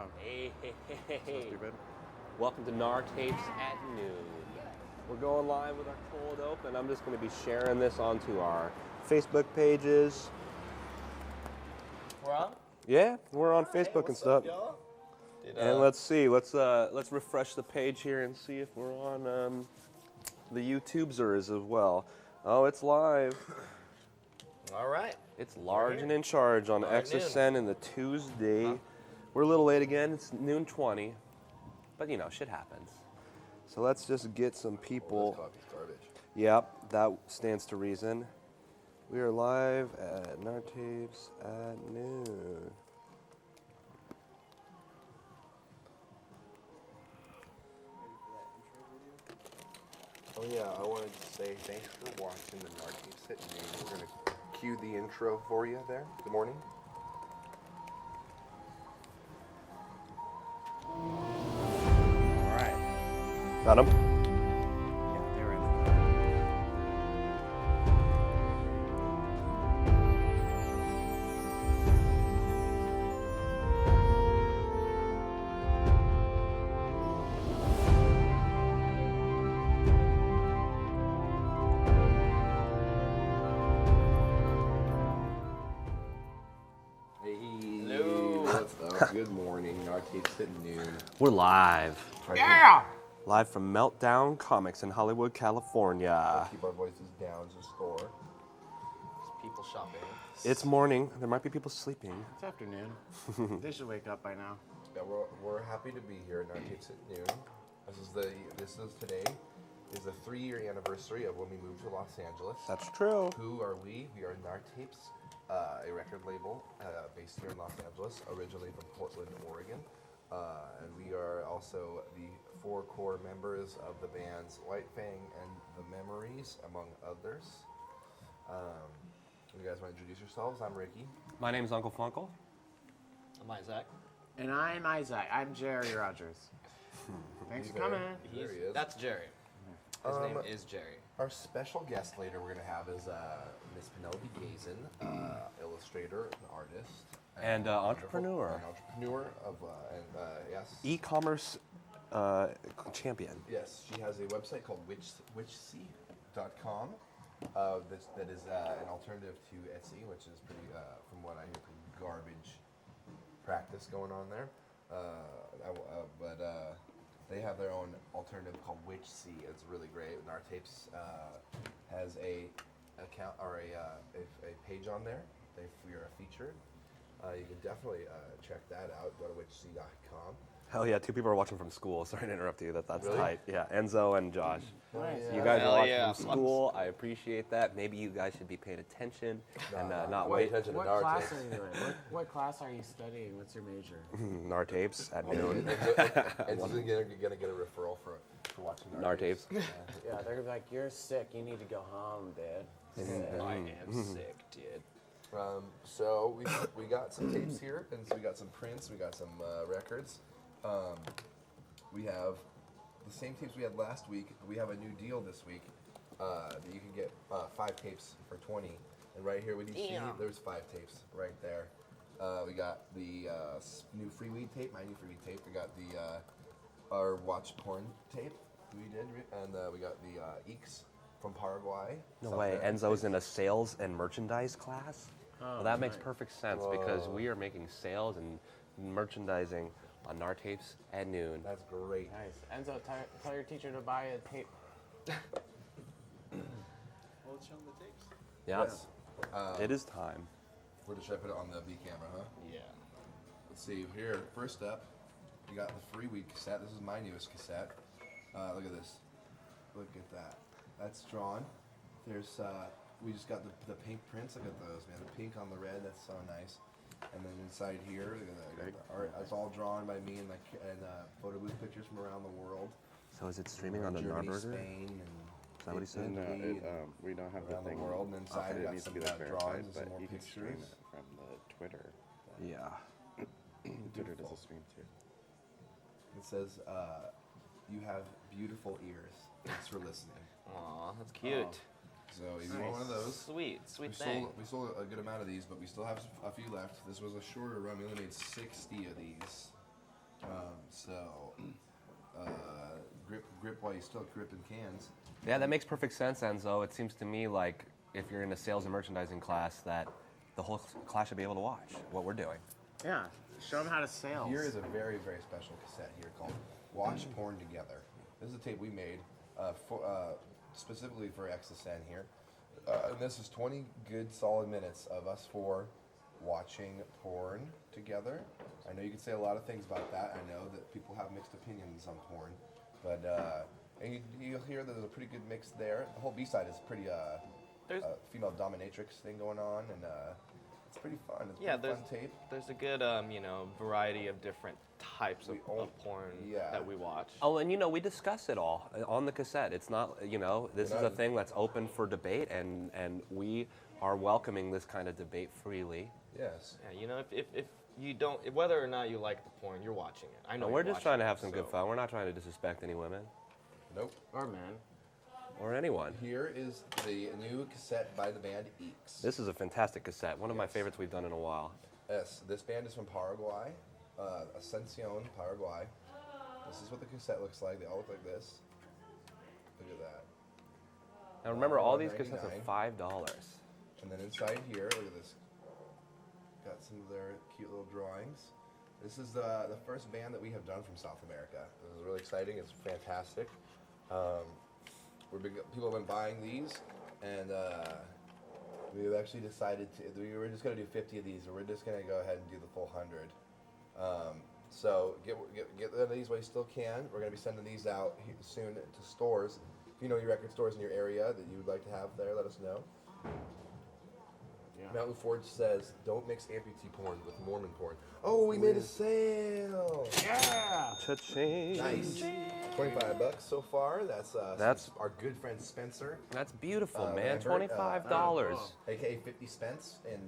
on? Hey. So stupid. Welcome to Gnar Tapes at noon. We're going live with our cold open. I'm just going to be sharing this onto our Facebook pages. We're on? Yeah, we're on Facebook and stuff. Y'all? And let's see. Let's refresh the page here and see if we're on the YouTubesers as well. Oh, it's live. All right. It's large and in charge on XSN in the Tuesday. We're a little late again. It's noon 20, but you know, shit happens. So let's just get some people. This coffee's garbage. Yep, that stands to reason. We are live at Gnar Tapes at noon. Oh yeah, I wanted to say thanks for watching the Gnar Tapes at noon. We're gonna cue the intro for you there. Good morning. All right. Got him? Yeah, they're in. Hey, Hello. what's up? Good morning. Gnar Tapes at noon. We're live. Yeah! Live from Meltdown Comics in Hollywood, California. Keep our voices down to score. There's people shopping. It's morning. There might be people sleeping. It's afternoon. They should wake up by now. Yeah, we're happy to be here at Gnar Tapes at noon. Today is the 3-year anniversary of when we moved to Los Angeles. That's true. Who are we? We are Gnar Tapes, a record label based here in Los Angeles, originally from Portland, Oregon. And we are also the 4 core members of the bands White Fang and The Memories, among others. You guys want to introduce yourselves? I'm Ricky. My name's Uncle Funkle. I'm Isaac. And I'm Isaac. I'm Jerry Rogers. Thanks for coming. There he is. That's Jerry. His name is Jerry. Our special guest later we're going to have is Miss Penelope Gazin, illustrator, an artist. And entrepreneur. An entrepreneur of, yes. E-commerce champion. Yes, she has a website called witchsea.com that is an alternative to Etsy, which is pretty, from what I hear, pretty garbage practice going on there. But they have their own alternative called Witchsea. It's really great. Gnar Tapes has a account or a page on there. We are featured. You can definitely check that out. Go to witchsea.com. Hell yeah, 2 people are watching from school. Sorry to interrupt you. That's Really? tight. Yeah, Enzo and Josh. Nice. You guys Hell are watching yeah. from school. I appreciate that. Maybe you guys should be paying attention and not Pay wait. attention to What Gnar class Tapes. are you in? What class are you studying? What's your major? Gnar Tapes at noon. And she's gonna get a referral for watching Gnar Tapes. Yeah, they're gonna be like, you're sick. You need to go home, dude. I am sick, dude. So we got some tapes here, and so we got some prints, we got some records. We have the same tapes we had last week. We have a new deal this week that you can get 5 tapes for 20. And right here, what do you see? There's 5 tapes right there. We got the new free weed tape, my new free weed tape. We got the our watch porn tape we did, and we got the Eeks from Paraguay. No South way. American Enzo's tape. in a sales and merchandise class? Well, that makes perfect sense because we are making sales and merchandising on Gnar Tapes at noon. That's great. Nice. Enzo, tell your teacher to buy a tape. Well, it's showing the tapes. Yeah, Yes. it is time. Should I put it on the B camera, huh? Yeah. Let's see here. First up, we got the free week cassette. This is my newest cassette. Look at this. Look at that. That's drawn. There's we just got the pink prints. Look at those, man. The pink on the red. That's so nice. And then inside here, look at the art. It's all drawn by me and photo booth pictures from around the world. So is it streaming on the Germany, Gnar Burger? Spain, and Is that what he said? No, We don't have the around the thing. world. And inside, it we got needs to some be like verified, drawings and but some more you can stream pictures. it from the Twitter. Yeah. Twitter does a stream too. It says, "You have beautiful ears. Thanks for listening." Aw, that's cute. So if you want one of those, Sweet thing. we sold a good amount of these, but we still have a few left. This was a shorter run. We only made 60 of these. Grip while you still gripping cans. Yeah, that makes perfect sense, Enzo. It seems to me like if you're in a sales and merchandising class, that the whole class should be able to watch what we're doing. Yeah. Show them how to sales. Here is a very, very special cassette here called Watch Porn Together. This is a tape we made specifically for XSN here. And this is 20 good, solid minutes of us four watching porn together. I know you can say a lot of things about that. I know that people have mixed opinions on porn. But and you'll hear that there's a pretty good mix there. The whole B-side is pretty female dominatrix thing going on, and it's pretty fun. It's a pretty fun tape. There's a good, variety of different types of porn that we watch. Oh, and we discuss it all on the cassette. It's not, this is a thing that's open for debate, and we are welcoming this kind of debate freely. Yes. Yeah, if you don't, whether or not you like the porn, you're watching it. I know. We're just trying to have some good fun. We're not trying to disrespect any women. Nope. Or men. Or anyone. Here is the new cassette by the band Eeks. This is a fantastic cassette. One of my favorites we've done in a while. Yes, this band is from Paraguay, Ascension, Paraguay. This is what the cassette looks like. They all look like this. Look at that. Now remember, all these cassettes $1.99. are $5. And then inside here, look at this. Got some of their cute little drawings. This is the first band that we have done from South America. This is really exciting. It's fantastic. People have been buying these, and we've actually decided we were just going to do 50 of these, or we're just going to go ahead and do the full 100. So get rid of these while you still can. We're going to be sending these out soon to stores. If you know any record stores in your area that you would like to have there, let us know. Yeah. Mountain Forge says, don't mix amputee porn with Mormon porn. Oh, we made a sale! Yeah. Cha-ching. Nice. $25 so far. That's our good friend Spencer, That's beautiful, man. Lambert, $25. aka 50 Spence in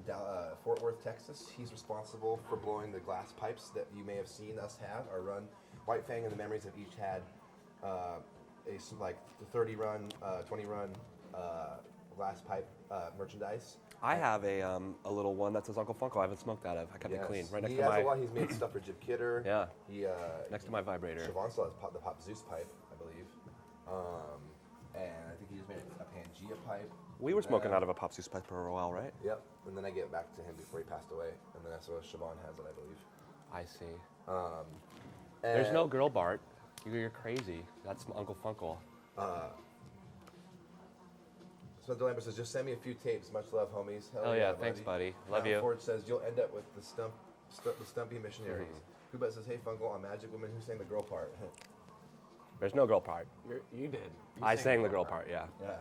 Fort Worth, Texas. He's responsible for blowing the glass pipes that you may have seen us have. Our run, White Fang and the Memories have each had the 30 run, 20 run glass pipe merchandise. I have a little one that says Uncle Funko. I haven't smoked out of. I kept it clean. Right next He to has my a lot. He's made stuff for Jib Kidder. Yeah. He next to my vibrator. Siobhan still has the Pop Zeus pipe, I believe. And I think he just made a Pangea pipe. We were smoking out of a Pop Zeus pipe for a while, right? Yep. And then I gave it back to him before he passed away. And then that's what Siobhan has it, I believe. I see. And There's no girl Bart. You're crazy. That's Uncle Funko. Spencer Lambert says, just send me a few tapes. Much love, homies. Hell yeah, thanks, buddy. Love Mountain you. Forge says, you'll end up with the Stumpy Missionaries. Kubet says, hey, Funko, a magic woman who sang the girl part. There's no girl part. You did. I sang the girl part, yeah. Yeah.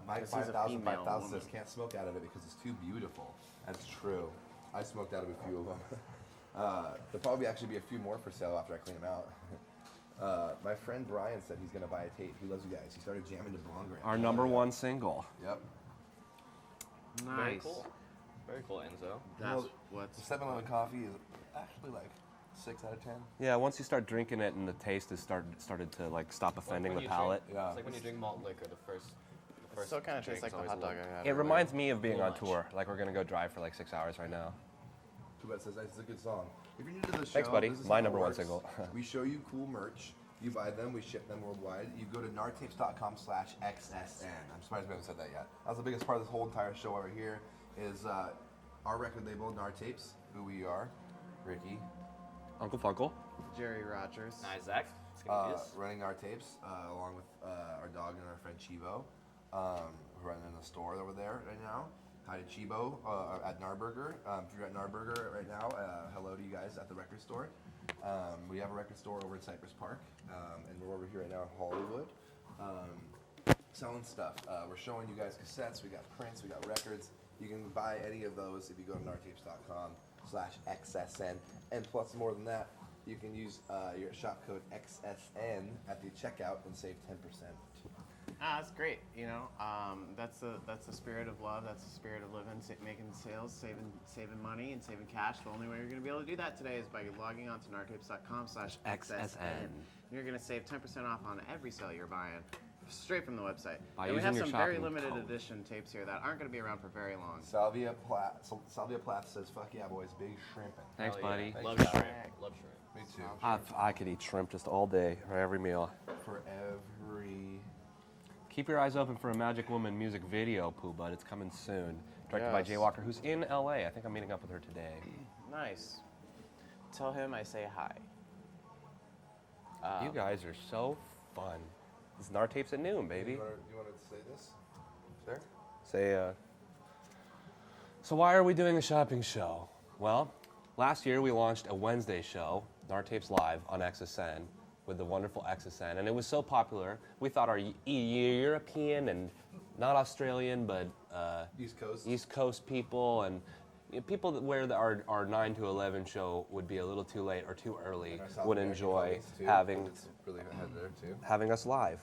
Mike Because he's a 5000 female 5000 says, woman. can't smoke out of it because it's too beautiful. That's true. I smoked out of a few of them. There'll probably actually be a few more for sale after I clean them out. My friend Brian said he's going to buy a tape. He loves you guys. He started jamming to Blongram. Our number one single. Yep. Nice. Very cool. Very cool, Enzo. That's The what's 7-Eleven coffee is actually like 6 out of 10. Yeah, once you start drinking it and the taste has started to stop offending the palate. Yeah. It's like when you drink malt liquor, the first Still kind of tastes like the hot dog I had. It reminds me of being on much. tour. Like we're gonna go drive for like 6 hours right now. Kubet says it's a good song. If you're new to the show, Thanks, buddy. this is My how it number one works. single. We show you cool merch. You buy them, we ship them worldwide. You go to gnartapes.com/XSN. I'm surprised we haven't said that yet. That's the biggest part of this whole entire show over here is our record label, Gnar Tapes, who we are, Ricky, Uncle Funko. Jerry Rogers. Isaac. It's gonna be this. running Gnar Tapes, along with our dog and our friend Chivo, who are running the store over there right now. Hi to Chibo at Narburger. If you're at Narburger right now, hello to you guys at the record store. We have a record store over in Cypress Park, and we're over here right now in Hollywood, selling stuff. We're showing you guys cassettes. We got prints. We got records. You can buy any of those if you go to gnartapes.com/XSN. And plus, more than that, you can use your shop code XSN at the checkout and save 10%. That's great. That's the spirit of love. That's the spirit of living, making sales, saving money, and saving cash. The only way you're going to be able to do that today is by logging on to gnartapes.com/XSN. You're going to save 10% off on every sale you're buying. straight from the website. By And we using have your some very shopping limited code. edition tapes here that aren't going to be around for very long. Salvia Plath says, "Fuck yeah, boys, big shrimping." Thanks, Hell yeah. buddy. Love Thanks, shrimp. guys. Love shrimp. Me too. I could eat shrimp just all day for every meal. For every. Keep your eyes open for a Magic Woman music video, Pooh Bud. It's coming soon. Directed by Yes. Jay Walker, who's in LA. I think I'm meeting up with her today. Nice. Tell him I say hi. You guys are so fun. It's Gnar Tapes at noon, baby. You want to say this? There. Say, so why are we doing a shopping show? Well, last year we launched a Wednesday show, Gnar Tapes Live, on XSN with the wonderful XSN, and it was so popular, we thought our European and not Australian, but East Coast people and people that wear our 9 to 11 show would be a little too late or too early, And our South would American enjoy audience, too, having it's really ahead there too. having us live.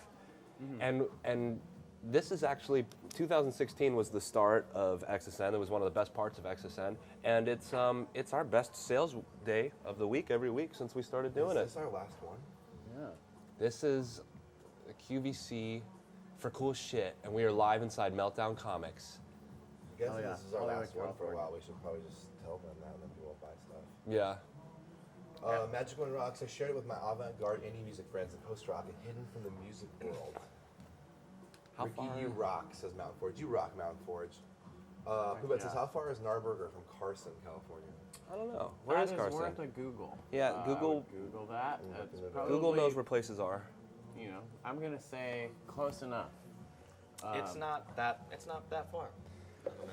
And this is actually 2016 was the start of XSN. It was one of the best parts of XSN, and it's our best sales day of the week every week since we started doing Is it. this our last one? Yeah. This is a QVC for cool shit, and we are live inside Meltdown Comics. I guess Oh, yeah. this is our Hollywood, last one for a California. while. We should probably just tell them that, and then people will buy stuff. Yeah. Magic One Rocks. I shared it with my avant-garde indie music friends and post-rock and hidden from the music world. How Ricky, far? you rock, says Mountain Forge. You rock, Mountain Forge. Poobet says, how far is Narberger from Carson, California? I don't know. Where That is is Carson? worth a Google. Yeah, I Google- would Google that. I'm That's looking it up. probably, Google knows where places are. You know, I'm gonna say close enough. It's not that far.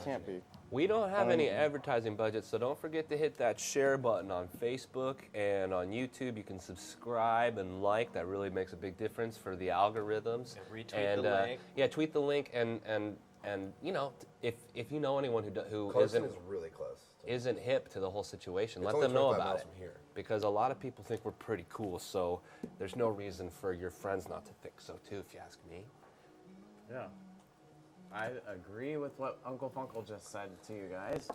Can't be. We don't have any advertising budget, so don't forget to hit that share button on Facebook and on YouTube. You can subscribe and like. That really makes a big difference for the algorithms. Yeah, retweet and, the link. Yeah, tweet the link, and you know, if you know anyone who Carson is really close. isn't hip to the whole situation, It's let only them know 25 about miles it. from here. Because a lot of people think we're pretty cool, so there's no reason for your friends not to think so too, if you ask me. Yeah. I agree with what Uncle Funkle just said to you guys.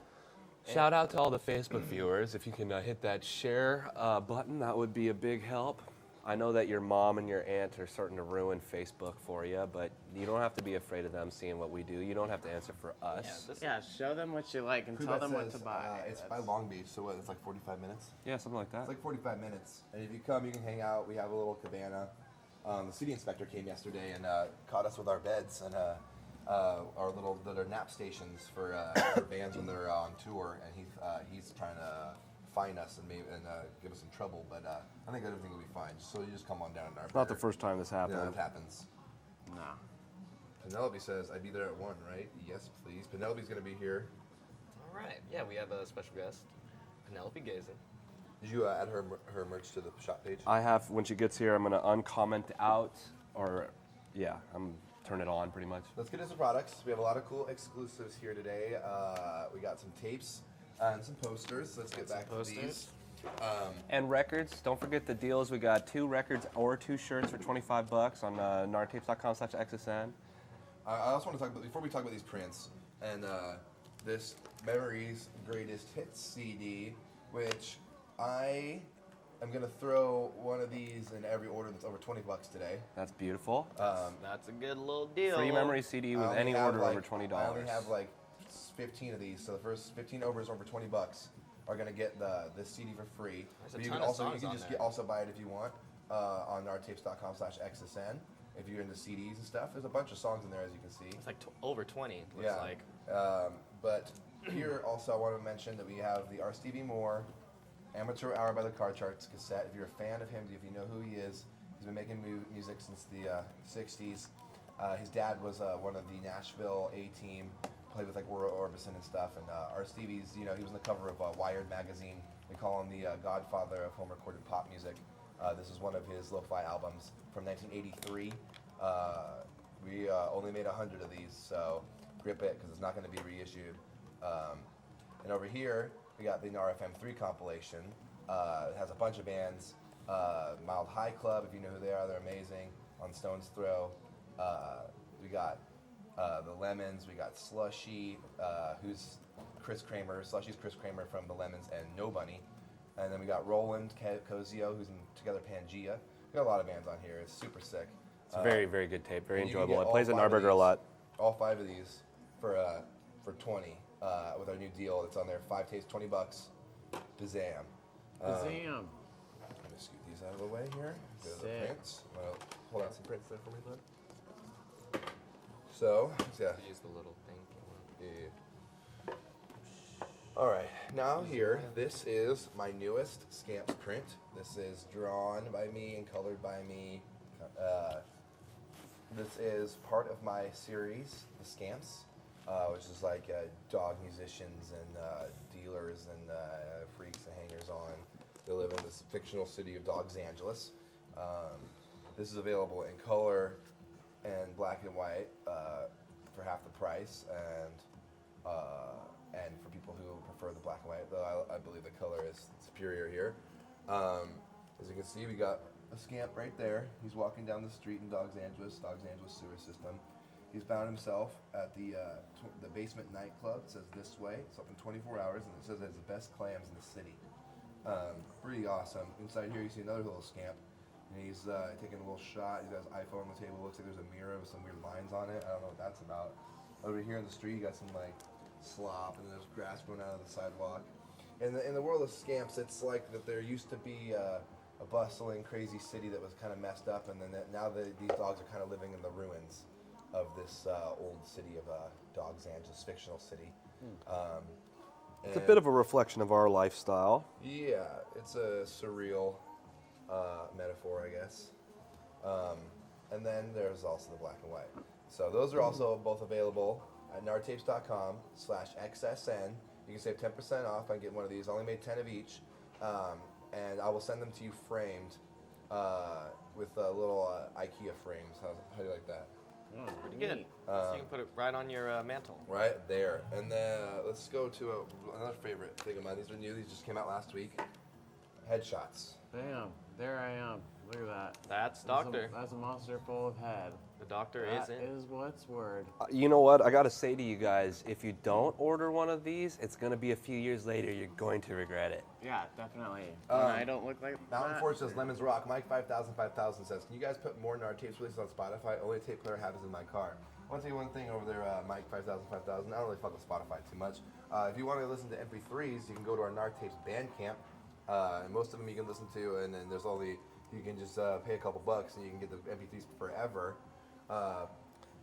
Shout out to all the Facebook viewers. If you can hit that share button, that would be a big help. I know that your mom and your aunt are starting to ruin Facebook for you, but you don't have to be afraid of them seeing what we do. You don't have to answer for us. Yeah, show them what you like and tell Poobet them what says, to buy. it's by That's- Long Beach, so what, it's like 45 minutes? Yeah, something like that. It's like 45 minutes. And if you come, you can hang out. We have a little cabana. The city inspector came yesterday and caught us with our beds and our little nap stations for bands when they're on tour. And he's trying to fine us and give us some trouble. But I think everything will be fine. So you just come on down in our Not the first time this happened. Yeah, it happens. Nah. Penelope says, I'd be there at 1, right? Yes, please. Penelope's going to be here. All right. Yeah, we have a special guest, Penelope Gazin. Did you add her merch to the shop page? I have, when she gets here, I'm going to uncomment out, or yeah, I'm turn it on pretty much. Let's get into products. We have a lot of cool exclusives here today. We got some tapes and some posters. Let's get back to these. And records, don't forget the deals. We got 2 records or 2 shirts for $25 on gnartapes.com/XSN. I also want to talk about, before we talk about these prints, and this Memories Greatest Hits CD, which I am going to throw one of these in every order that's over $20 today. That's beautiful. That's a good little deal. Free memory CD with I only any have, order like, over $20. I only have like 15 of these, so the first 15 orders over $20 are going to get this CD for free. There's a But ton of songs you can on just there. also buy it if you want on gnartapes.com/XSN. If you're into CDs and stuff, there's a bunch of songs in there, as you can see. It's like over 20. It looks like. But here also I want to mention that we have the R. Stevie Moore Amateur Hour by the Car Charts cassette. If you're a fan of him, if you know who he is, he's been making music since the 60s. His dad was one of the Nashville A-Team, played with like Roy Orbison and stuff. And R. Stevie's, he was on the cover of Wired magazine. We call him the godfather of home recorded pop music. This is one of his lo-fi albums from 1983. We only made 100 of these, so grip it because it's not going to be reissued. And over here, we got the Gnar FM 3 compilation. It has a bunch of bands. Mild High Club, if you know who they are, they're amazing. On Stone's Throw. We got the Lemons. We got Slushy, who's Chris Kramer. Slushy's Chris Kramer from the Lemons and No Bunny. And then we got Roland Cozio, who's in Together Pangea. We got a lot of bands on here. It's super sick. It's a very, very good tape. Very And you can enjoyable. get It plays at all 5 of Narberger a lot. All 5 of these for 20 with our new deal. It's on there. 5 tapes, $20. Bazam. Bazam. I'm gonna scoot these out of the way here. Go to the Sick. prints. Well, hold on some prints there for me, bud. So, yeah. Use the little thing. Yeah. All right, now here, this is my newest Scamps print. This is drawn by me and colored by me. This is part of my series, The Scamps, which is like dog musicians and dealers and freaks and hangers-on. They live in this fictional city of Los Angeles. This is available in color and black and white for half the price, and for people who prefer the black and white, though I believe the color is superior here. As you can see, we got a scamp right there. He's walking down the street in Los Angeles sewer system. He's found himself at the basement nightclub. It says This Way. It's open 24 hours, and it says it's the best clams in the city. Pretty awesome. Inside here, you see another little scamp, and he's taking a little shot. He's got his iPhone on the table. Looks like there's a mirror with some weird lines on it. I don't know what that's about. Over here in the street, you got some like slop, and there's grass growing out of the sidewalk. In the world of scamps, it's like that there used to be a bustling, crazy city that was kind of messed up, and then now these dogs are kind of living in the ruins of this old city of Los Angeles, fictional city. It's a bit of a reflection of our lifestyle. Yeah, it's a surreal metaphor, I guess. And then there's also the black and white. So those are also both available at gnartapes.com/XSN. You can save 10% off by getting one of these. I only made 10 of each. And I will send them to you framed with little IKEA frames. How do you like that? Pretty good. So you can put it right on your mantle. Right there. And then let's go to another favorite thing of mine. These are new. These just came out last week. Headshots. Bam. There I am. Look at that. That's Doctor. That's a monster full of head. The Doctor That is in. is what's word. You know what? I got to say to you guys, if you don't order one of these, it's going to be a few years later. You're going to regret it. Yeah, definitely. When I don't look like Mountain that. Forge says Lemons Rock. Mike 5000 says, can you guys put more Gnar Tapes releases on Spotify? Only tape player I have is in my car. I want to tell you one thing over there, Mike 5000. I don't really fuck with Spotify too much. If you want to listen to MP3s, you can go to our Gnar Tapes Bandcamp. And most of them you can listen to, and then there's only, you can just pay a couple bucks and you can get the MP3s forever.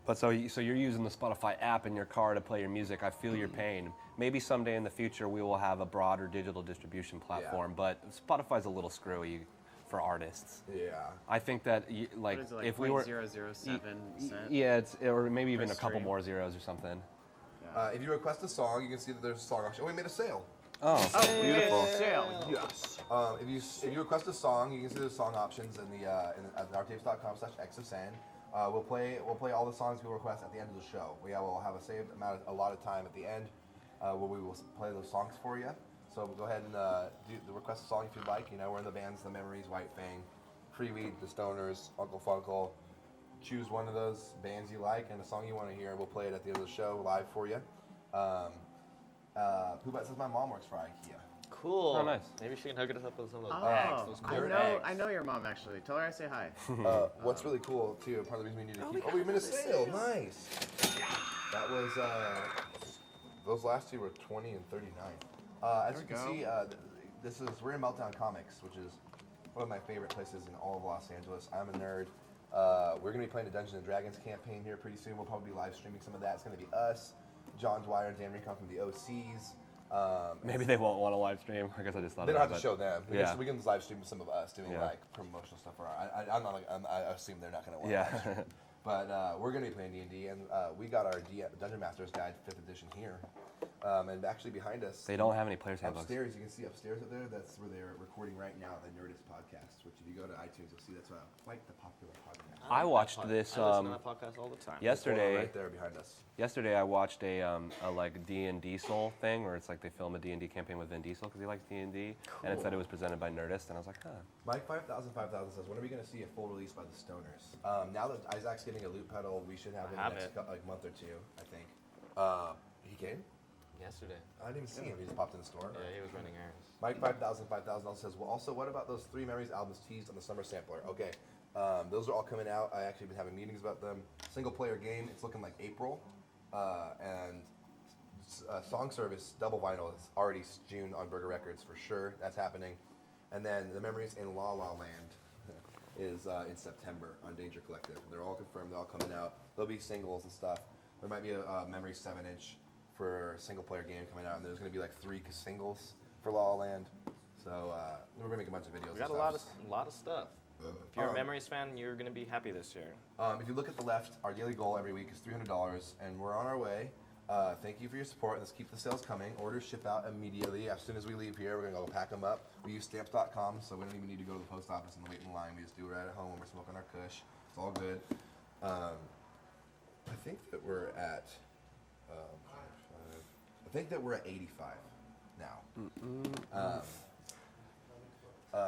But so you're using the Spotify app in your car to play your music. I feel your pain. Maybe someday in the future we will have a broader digital distribution platform, but Spotify's a little screwy for artists. Yeah. I think that What is it, like if we were 0.007 cent? yeah, or maybe even per a couple stream? more zeros or something. If you request a song, you can see that there's a song auction. Oh, we made a sale. Oh, beautiful. Sale. Yes. If you request a song, you can see the song options at gnartapes.com/xsn. We'll play all the songs people request at the end of the show. We'll have a saved amount, a lot of time at the end, where we will play those songs for you. So go ahead and request a song if you'd like. You know, we're in the bands, The Memories, White Fang, Freeweed, The Stoners, Uncle Funkle. Choose one of those bands you like and a song you want to hear. We'll play it at the end of the show live for you. Poobot says my mom works for IKEA. Cool. Oh, nice. Maybe she can hook us up with some of those Oh, bags. Those cool bags. I know your mom actually. Tell her I say hi. What's really cool too, part of the reason we need to keep. Oh, we made a sale. Nice. That was those last two were 20 and 39. As you can see, we're in Meltdown Comics, which is one of my favorite places in all of Los Angeles. I'm a nerd. We're gonna be playing the Dungeons and Dragons campaign here pretty soon. We'll probably be live streaming some of that. It's gonna be us, John Dwyer, and Dan Rincon from the OCs. Maybe they won't want to live stream. I guess I just thought They of don't that, have to show them. Yeah. We can live stream some of us doing Yeah. like promotional stuff. I'm not. I assume they're not going to want Yeah. to. But we're going to be playing D&D, and we got our Dungeon Master's Guide 5th edition here. And actually behind us, They don't have any players handbooks. upstairs, you can see upstairs up there. That's where they're recording right now the Nerdist podcast. Which, if you go to iTunes, you'll see that's quite the popular podcast. I watched this I listen to that podcast all the time. yesterday. Right there behind us. Yesterday, I watched a like D&D Soul thing where it's like they film a D&D campaign with Vin Diesel because he likes D&D, and it said it was presented by Nerdist, and I was like, huh. Mike 5000 says, when are we going to see a full release by the Stoners? Now that Isaac's getting a loop pedal, we should have it in the next month or two, I think. He came? Yesterday. I didn't even see him. He just popped in the store. Yeah, he was running errands. Mike 5000 also says, well, also, what about those 3 Memories albums teased on the summer sampler? Okay, Those are all coming out. I actually been having meetings about them. Single player game, it's looking like April. And Song Service double vinyl is already June on Burger Records for sure. That's happening. And then The Memories in La La Land is in September on Danger Collective. They're all confirmed. They're all coming out. There'll be singles and stuff. There might be a Memories 7-inch for a single player game coming out. And there's going to be like 3 singles for La La Land. So we're going to make a bunch of videos. We got a lot of stuff. If you're a Memories fan, you're going to be happy this year. If you look at the left, our daily goal every week is $300, and we're on our way. Thank you for your support. Let's keep the sales coming. Orders ship out immediately. As soon as we leave here, we're going to go pack them up. We use stamps.com, so we don't even need to go to the post office and wait in line. We just do it right at home when we're smoking our kush. It's all good. I think that we're at 85 now.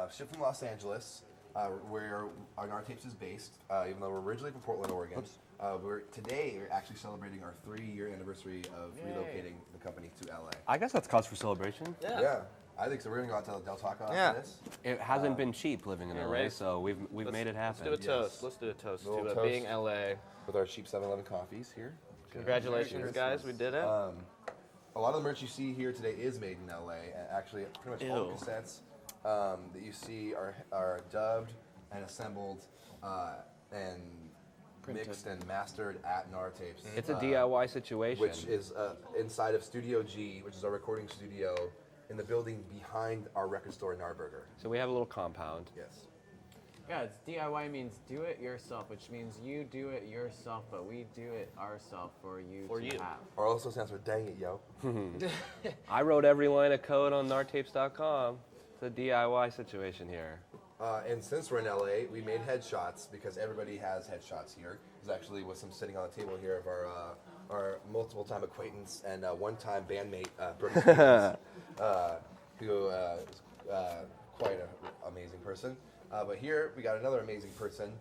Shipped from Los Angeles, where our Gnar Tapes is based, even though we're originally from Portland, Oregon. Today we're actually celebrating our 3-year anniversary of relocating the company to LA. I guess that's cause for celebration. Yeah, I think so. We're gonna go out to Del Taco after this. It hasn't been cheap living in LA, right. so we've made it happen. Let's do a toast. Let's do a toast Little to toast. being LA. With our cheap 7-Eleven coffees here. Congratulations, guys. We did it. A lot of the merch you see here today is made in LA, and actually pretty much all the cassettes that you see are dubbed and assembled and mixed and mastered at Gnar Tapes. It's a DIY situation. Which is inside of Studio G, which is our recording studio in the building behind our record store in Narburger. So we have a little compound. Yes. Yeah, it's DIY means do it yourself, which means you do it yourself, but we do it ourselves for you to have. Or also stands for dang it, yo. I wrote every line of code on GnarTapes.com. It's a DIY situation here. And since we're in LA, we made headshots because everybody has headshots here. There's actually some sitting on the table here of our multiple time acquaintance and one-time bandmate, Bernie Stevens, who is quite an amazing person. But here we got another amazing person.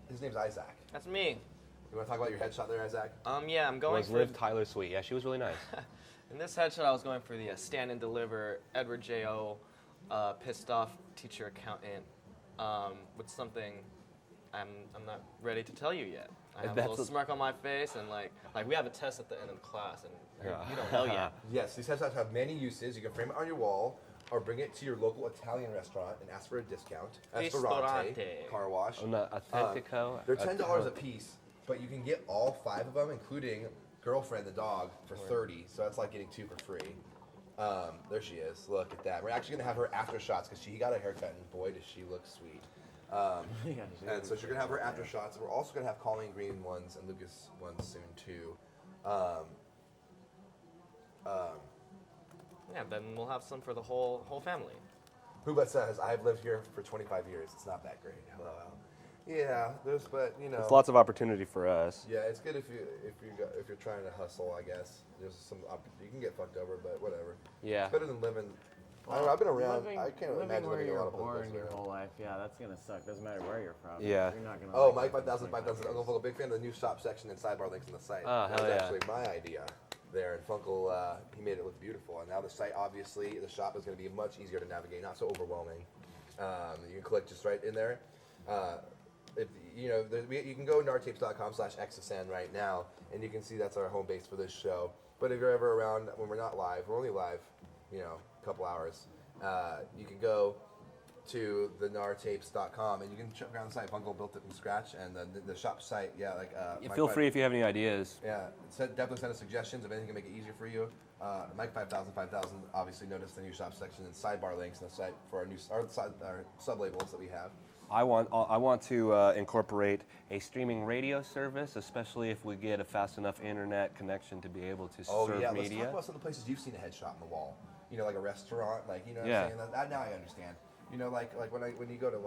His name's Isaac. That's me. You want to talk about your headshot there, Isaac? Yeah, I'm It going was for Liv Tyler Sweet. Yeah, she was really nice. in this headshot. I was going for the stand and deliver Edward J.O. Pissed off teacher accountant with something I'm not ready to tell you yet. I have a little smirk on my face, and like we have a test at the end of the class, and you don't know yet. Yes, these headshots have many uses. You can frame it on your wall, or bring it to your local Italian restaurant and ask for a discount. Ristorante. Car wash. Authentico. They're $10 a piece, but you can get all 5 of them, including Girlfriend the dog, for $30. So that's like getting 2 for free. There she is. Look at that. We're actually gonna have her after shots because she got a haircut, and boy, does she look sweet. And so she's gonna have her after shots. We're also gonna have Colleen Green ones and Lucas ones soon too. Yeah, then we'll have some for the whole family. Huba says, "I've lived here for 25 years. It's not that great." Hello. Yeah, but you know. There's lots of opportunity for us. Yeah, it's good if you're trying to hustle. I guess there's you can get fucked over, but whatever. Yeah. It's better than living. I don't know, I've been around. I can't living imagine where living a you're lot of born places your around. whole life. Yeah, that's gonna suck. Doesn't matter where you're from. Yeah. You're not gonna. Oh, like Mike living 5000, Uncle Funkle, big fan of the new shop section and sidebar links on the site. Oh, that hell was yeah. actually my idea there, and Funkle, he made it look beautiful. And now the site, obviously, the shop is going to be much easier to navigate, not so overwhelming. You can click just right in there. If you can go to gnartapes.com/xsn right now, and you can see that's our home base for this show. But if you're ever around when we're not live, we're only live, a couple hours. You can go to the gnartapes.com and you can check around the site. Funkle built it from scratch, and the shop site, Feel free if you have any ideas. Yeah, definitely send us suggestions if anything can make it easier for you. Mike 5000 obviously noticed the new shop section and sidebar links on the site for our sub labels that we have. I want to incorporate a streaming radio service, especially if we get a fast enough internet connection to be able to serve Let's media. talk about some of the places you've seen a headshot on the wall. Like a restaurant, what I'm Yeah. saying? That now I understand. Like when you go to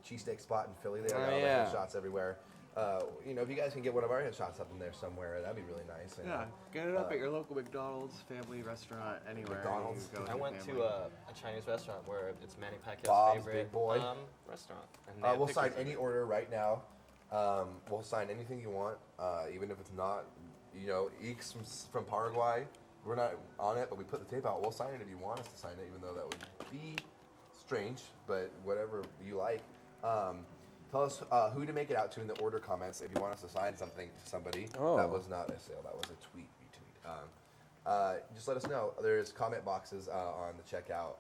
cheesesteak spot in Philly, they got all the yeah. headshots everywhere. If you guys can get one of our headshots up in there somewhere, that'd be really nice. And, Yeah, get it up at your local McDonald's, family restaurant, anywhere. McDonald's. You go with I your went family. to a Chinese restaurant where it's Manny Pacquiao's Bob's favorite Big Boy. restaurant. And they have we'll sign pictures of any it. order right now. We'll sign anything you want, even if it's not, Eeks from Paraguay. We're not on it, but we put the tape out. We'll sign it if you want us to sign it, even though that would be strange, but whatever you like. Tell us who to make it out to in the order comments if you want us to sign something to somebody. Oh. That was not a sale. That was a tweet. Just let us know. There's comment boxes on the checkout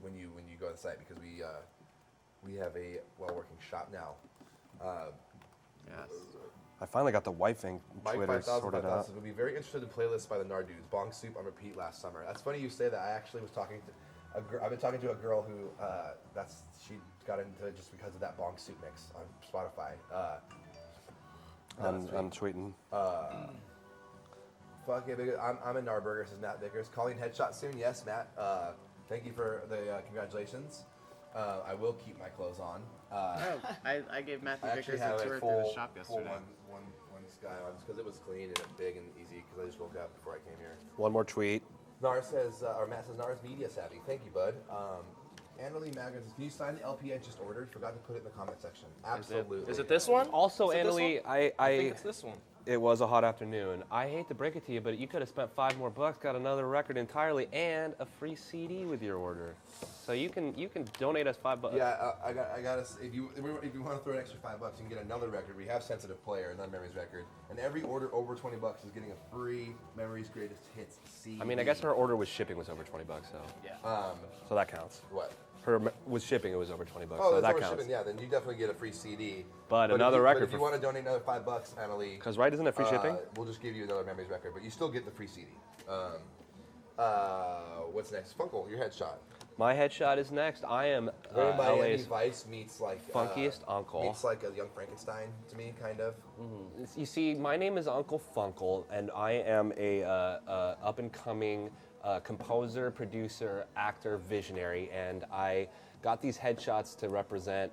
when you go to the site because we have a well-working shop now. Yes. I finally got the wife thing Mike Twitter 5000 sorted out. would be very interested in playlists by the Gnar dudes. Bong Soup on repeat last summer. That's funny you say that. I actually was talking to I've been talking to a girl who she got into it just because of that Bong Soup mix on Spotify. I'm tweeting. Fuck yeah, I'm in Gnar Burger, says Matt Vickers. Calling headshot soon? Yes, Matt. Thank you for the congratulations. I will keep my clothes on. I gave Matthew I actually Vickers a have tour a through the shop full yesterday. one sky on just because it was clean and big and easy because I just woke up before I came here. One more tweet. Nar says, or Matt says, Nar's media savvy. Thank you, bud. Annalie Magrin says, can you sign the LP I just ordered? Forgot to put it in the comment section. Absolutely. Is it this one? Also, Is it this Annalie, one? I think it's this one. It was a hot afternoon. I hate to break it to you, but you could have spent $5 more, got another record entirely, and a free CD with your order. So you can donate us $5. Yeah, I got us. If you want to throw an extra $5, you can get another record. We have Sensitive Player, another Memories record, and every order over $20 is getting a free Memories Greatest Hits CD. I mean, I guess her order with shipping was over $20, so Yeah. so that counts. What? With shipping, it was over $20, Oh, so that's that over counts. shipping. Yeah, then you definitely get a free CD. But if another you- record But if you for- want to donate another $5, Annalie, Because right, isn't it free shipping? We'll just give you another Memories record, but you still get the free CD. What's next? Funkle, your headshot. My headshot is next. I am Where Miami LA's Vice meets like funkiest uncle. Meets like a young Frankenstein to me, kind of. You see, my name is Uncle Funkle, and I am a up-and-coming composer, producer, actor, visionary, and I got these headshots to represent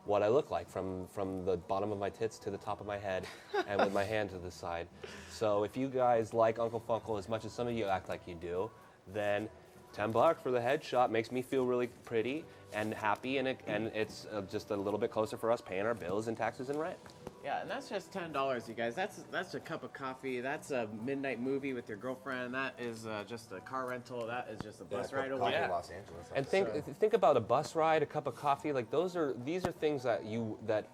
what I look like from the bottom of my tits to the top of my head, and with my hand to the side. So if you guys like Uncle Funkle as much as some of you act like you do, then $10 for the headshot makes me feel really pretty and happy, and it's just a little bit closer for us paying our bills and taxes and rent. Yeah, and that's just $10, you guys. That's a cup of coffee. That's a midnight movie with your girlfriend. That is just a car rental. That is just a bus ride Coffee away. in Los Angeles. And think about a bus ride, a cup of coffee. Like these are things that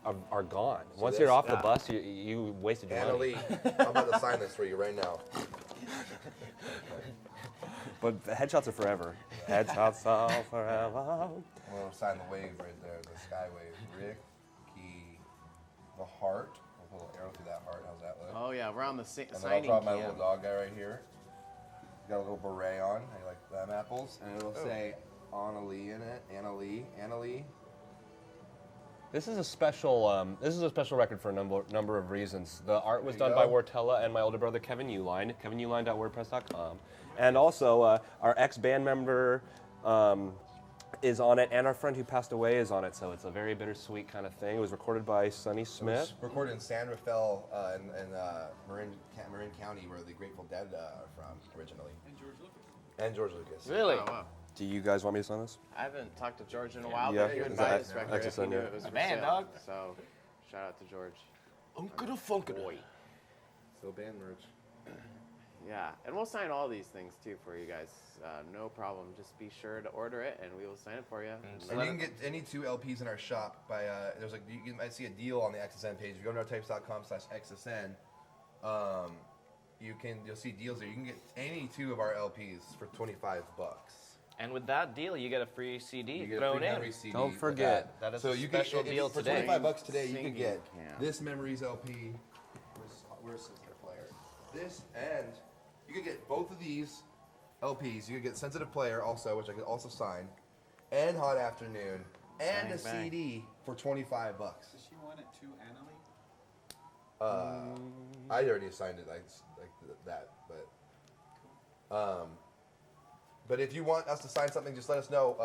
are gone. Once you're off the bus, you wasted your money. Annalie, I'm about to sign this for you right now. But the headshots are forever. Headshots are forever. We'll sign the wave right there, the sky wave. Rick, Key, the heart. A little arrow through that heart. How's that look? Oh yeah, we're on the And then I'll signing draw my cam. little dog guy right here. Got a little beret on. I like them apples. And it'll say Annalie in it. Annalie. This is a special record for a number of reasons. The art was There you done by go. Wartella and my older brother Kevin Uline, kevinuline.wordpress.com, and also our ex-band member is on it, and our friend who passed away is on it. So it's a very bittersweet kind of thing. It was recorded by Sonny It Smith. was recorded in San Rafael in Marin County, where the Grateful Dead are from originally. And George Lucas. Really? Oh, wow. Do you guys want me to sign this? I haven't talked to George in a while, Yeah, but he would is buy that this record if he Exercise, knew yeah. it was for Man, sale. dog. So, shout out to George. Uncle the Funky. So band merch. Yeah, and we'll sign all these things too for you guys. No problem. Just be sure to order it, and we will sign it for you. And you can get any 2 LPs in our shop by there's like you might see a deal on the XSN page. If you go to gnar-tapes.com/XSN, you'll see deals there. You can get any 2 of our LPs for $25. And with that deal, you get a free CD You get a thrown free in. memory CD. Don't with forget. That is so a you special can, deal for today. $25 today, you can Singing get camp. this Memories LP. Where's Sensitive Player? This, and you could get both of these LPs. You could get Sensitive Player also, which I could also sign, and Hot Afternoon, and Bang, a bang. CD for $25. Does she want it to Annalie? I already signed it like that, but if you want us to sign something, just let us know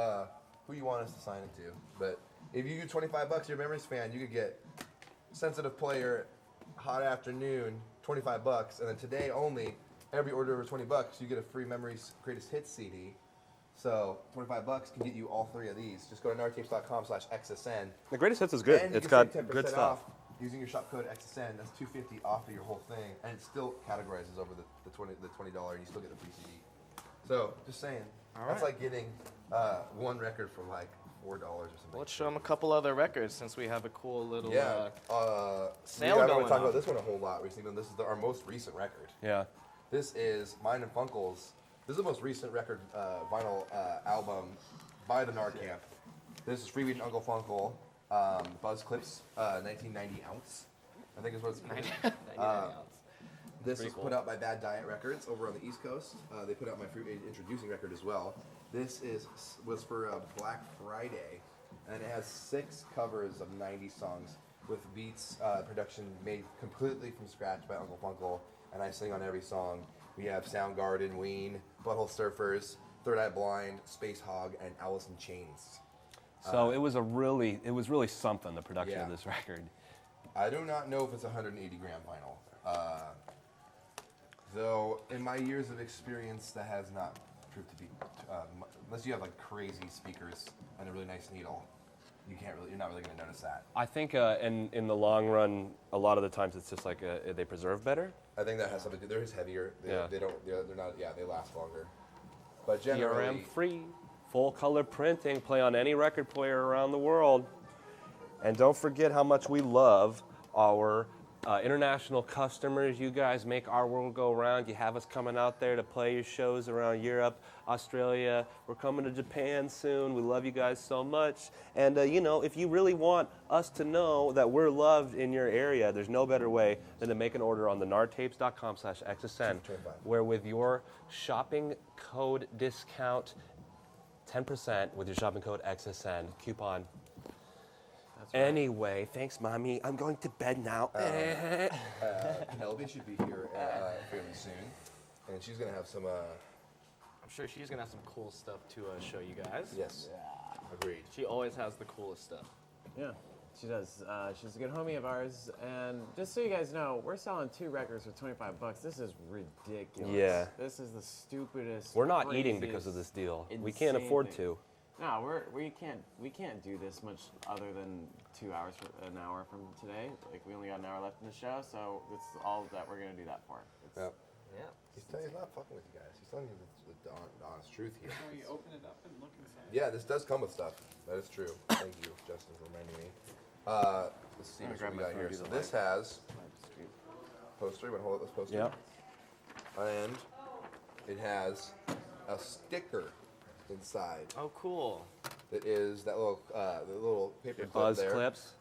who you want us to sign it to. But if you get $25, you're a Memories fan, you could get Sensitive Player, Hot Afternoon, $25, and then today only, every order over $20, you get a free Memories Greatest Hits CD. So $25 can get you all 3 of these. Just go to gnar-tapes.com/XSN. The greatest hits is good. And you It's can got save 10% good stuff. off using your shop code XSN. That's $250 off of your whole thing, and it still categorizes over the $20, and you still get the free CD. So just saying, that's like getting one record for like $4 or something. Well, let's show them a couple other records since we have a cool little Yeah. sale we haven't going really talked on. about this one a whole lot recently, but this is our most recent record. Yeah. This is mine and Funkel's. This is the most recent record vinyl album by the Gnar Camp. This is Freeweed and Uncle Funkel, Buzz Clips, 1990 ounce. I think is what it's called. 99 ounce. This Pretty was put out by Bad Diet Records over on the East Coast. They put out my Freeweed Introducing record as well. This was for Black Friday, and it has 6 covers of 90 songs with beats, production made completely from scratch by Uncle Funkel, and I sing on every song. We have Soundgarden, Ween, Butthole Surfers, Third Eye Blind, Space Hog, and Alice in Chains. So it was really something, the production of Yeah. this record. I do not know if it's 180 gram vinyl. Though in my years of experience, that has not proved to be, unless you have like crazy speakers and a really nice needle, you're not really going to notice that. I think in the long run, a lot of the times it's just like they preserve better. I think that has something to do. They're just heavier. Yeah. They're not. Yeah, they last longer. But generally, DRM free, full color printing, play on any record player around the world. And don't forget how much we love our international customers. You guys make our world go round. You have us coming out there to play your shows around Europe, Australia. We're coming to Japan soon. We love you guys so much. And if you really want us to know that we're loved in your area, there's no better way than to make an order on the gnartapes.com/XSN, where with your shopping code discount, 10% with your shopping code XSN coupon. Anyway, thanks, Mommy. I'm going to bed now. Penelope should be here fairly soon, and she's gonna have some. I'm sure she's gonna have some cool stuff to show you guys. Yes. Agreed. She always has the coolest stuff. Yeah, she does. She's a good homie of ours, and just so you guys know, we're selling 2 records for $25. This is ridiculous. Yeah. This is the stupidest. We're not eating because of craziest, this deal. We can't insane afford thing. to. No, we can't do this much other than 2 hours an hour from today. Like we only got an hour left in the show, so it's all that we're gonna do that for. It's, Yep. Yeah. He's not fucking with you guys. He's telling you the honest truth here. So you open it up and look inside. Yeah, this does come with stuff. That is true. Thank you, Justin, for reminding me. Let's see I'm what gonna we grab got my here. phone, So do this the has poster. You want to hold up this poster? Yep. And it has a sticker inside. Oh, cool. That is that little the little paper clip Buzz there. clips.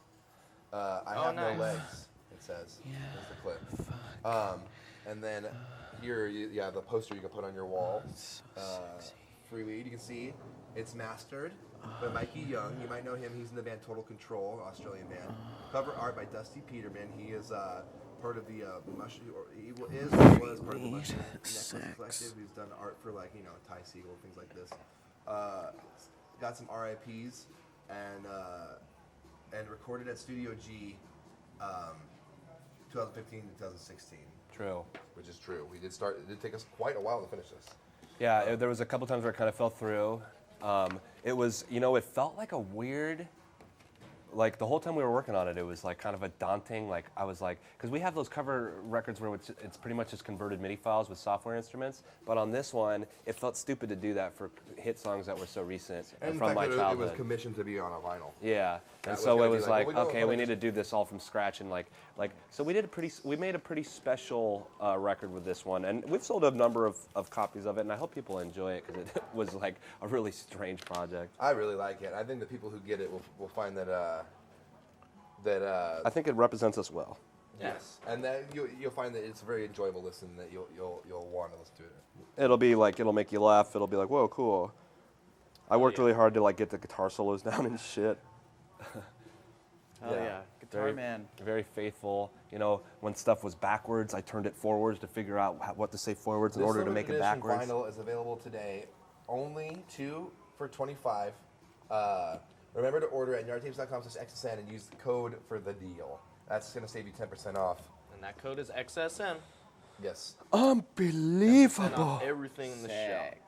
I Oh, have nice. no legs. It says. There's the clip. And then here, the poster you can put on your wall. Freeweed, you can see it's mastered by Mikey Young. You might know him. He's in the band Total Control, Australian band. Cover art by Dusty Peterman. He is part of the Mushroom, or he was part of the Mushroom Necklace Collective. He's done art for Ty Segall, things like this. Got some RIPs and recorded at Studio G, 2015 to 2016. True. Which is true. We did start. It did take us quite a while to finish this. Yeah, there was a couple times where it kind of fell through. It was, it felt like a weird, like the whole time we were working on it, it was like kind of a daunting, like I was like, because we have those cover records where it's pretty much just converted MIDI files with software instruments, but on this one, it felt stupid to do that for hit songs that were so recent and And from in my fact, it childhood. was commissioned to be on a vinyl. Yeah, That and was so gonna it be was like, like, well, we okay, don't we wanna need to do this all from scratch, and like, so we made a pretty special record with this one, and we've sold a number of copies of it, and I hope people enjoy it because it was like a really strange project. I really like it. I think the people who get it will find that I think it represents us well. yes, and that you'll find that it's a very enjoyable listen. That you'll want to listen to it. It'll make you laugh. It'll be like, whoa, cool. I worked really hard to like get the guitar solos down and shit. Hell yeah. Guitar Very, man. very faithful. When stuff was backwards, I turned it forwards to figure out what to say forwards in This order to limited make it edition backwards. Vinyl is available today, only 2 for $25. Remember to order at gnartapes.com/XSN and use the code for the deal. That's going to save you 10% off. And that code is XSN. Yes. And Unbelievable. off everything in the show. Sick.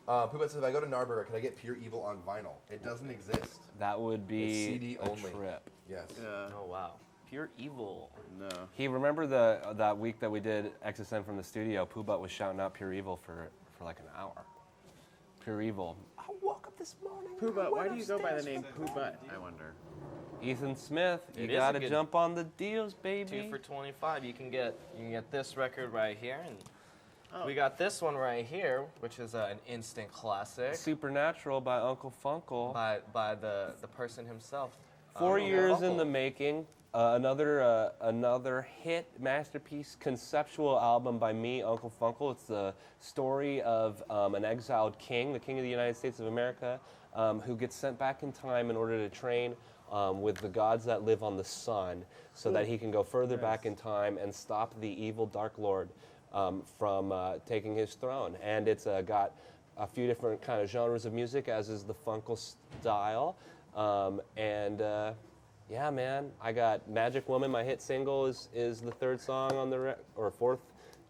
Poopet says, if I go to Narberger, can I get Pure Evil on vinyl? It doesn't exist. That would be It's CD a only. trip. Yes. Oh, wow. Pure evil. No. He remember that week that we did XSN from the studio. Poobut was shouting out Pure Evil for like an hour. Pure Evil. I woke up this morning. Pooh Butt. Why do you go by the name Pooh Butt? I wonder. Ethan Smith, you It is a gotta good- jump on the deals, baby. 2 for $25. You can get this record right here, and Oh. we got this one right here, which is an instant classic Supernatural by Uncle Funkle. by the person himself. 4 Uncle years in Funkle. the making. Another hit masterpiece conceptual album by me, Uncle Funkle. It's the story of an exiled king, the king of the United States of America, who gets sent back in time in order to train with the gods that live on the sun, so that he can go further back in time and stop the evil Dark Lord from taking his throne. And it's got a few different kind of genres of music, as is the Funkle style. Yeah, man, I got Magic Woman, my hit single, is the third song on the or fourth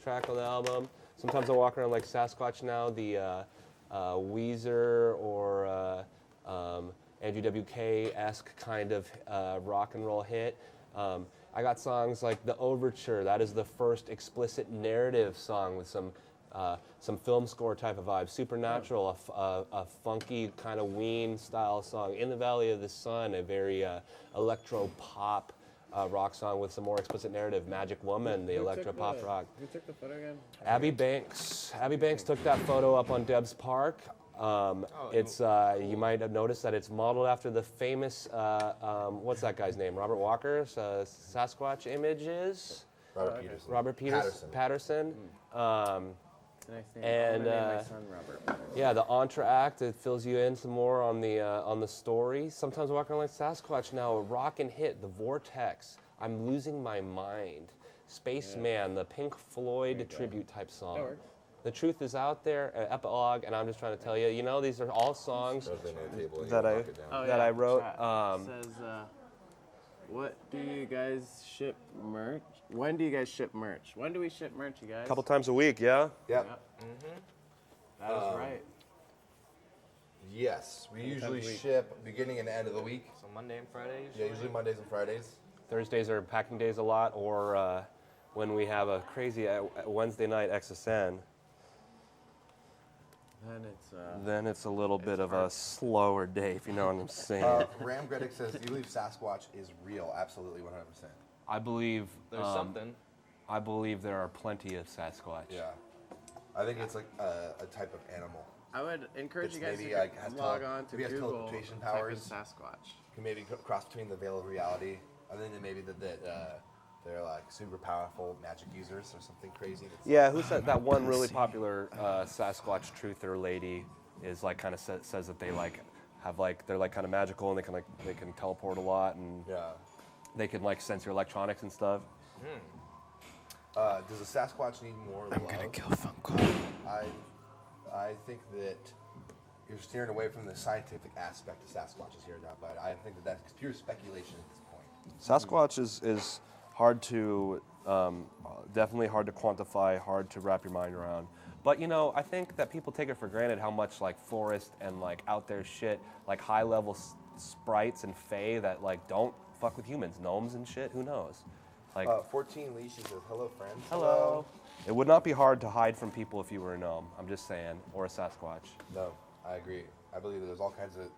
track on the album. Sometimes I walk around like Sasquatch now, the Weezer or Andrew WK-esque kind of rock and roll hit. I got songs like The Overture. That is the first explicit narrative song with some film score type of vibe. Supernatural, a funky kind of Ween style song. In the Valley of the Sun, a very electro pop rock song with some more explicit narrative. Magic Woman, the electro pop rock. Who took the photo again? Abby Banks. Abby Banks took that photo up on Deb's Park. It's you might have noticed that it's modeled after the famous what's that guy's name? Robert Walker's Sasquatch images. Robert Peterson. Robert Patterson. It's a nice name. And, I'm gonna name my son Robert. Yeah, the entr'acte, it fills you in some more on the story. Sometimes I walk around like Sasquatch now. A rockin' hit, The Vortex. I'm Losing My Mind. Spaceman, the Pink Floyd tribute type song. That works. The Truth Is Out There, epilogue, and I'm just trying to tell you, these are all songs that I wrote. Chat says, what do you guys ship merch? When do you guys ship merch? When do we ship merch, you guys? A couple times a week, yeah? Yeah. That is right. Yes, we usually a week. ship beginning and end of the week. So Monday and Friday. Yeah, usually Mondays and Fridays. Thursdays are packing days a lot, or when we have a crazy Wednesday night XSN, then it's a little bit of a slower day, if you know what I'm saying. Ram Gredick says, "Do you believe Sasquatch is real?" Absolutely, 100%. I believe There's something. I believe there are plenty of Sasquatch. Yeah, I think it's like a type of animal. I would encourage It's you guys maybe, to like, has log tele- on to maybe has Google, teleportation type in powers. Sasquatch. Can maybe cross between the veil of reality. I think that maybe that they're like super powerful magic users or something crazy. That's Yeah, who's that one really popular Sasquatch truther lady is like kind of says that they like have like they're like kind of magical and they can teleport a lot and yeah. they can like sense your electronics and stuff. Does a Sasquatch need more love? kill Funko. I think that you're steering away from the scientific aspect of Sasquatches here, but I think that that's pure speculation at this point. Sasquatch is hard to definitely hard to quantify, hard to wrap your mind around. But I think that people take it for granted how much like forest and like out there shit, like high level sprites and fae that like don't fuck with humans, gnomes and shit. Who knows? Like 14 Leash says, "Hello, friends." hello. It would not be hard to hide from people if you were a gnome. I'm just saying, or a Sasquatch. No, I agree. I believe that there's all kinds of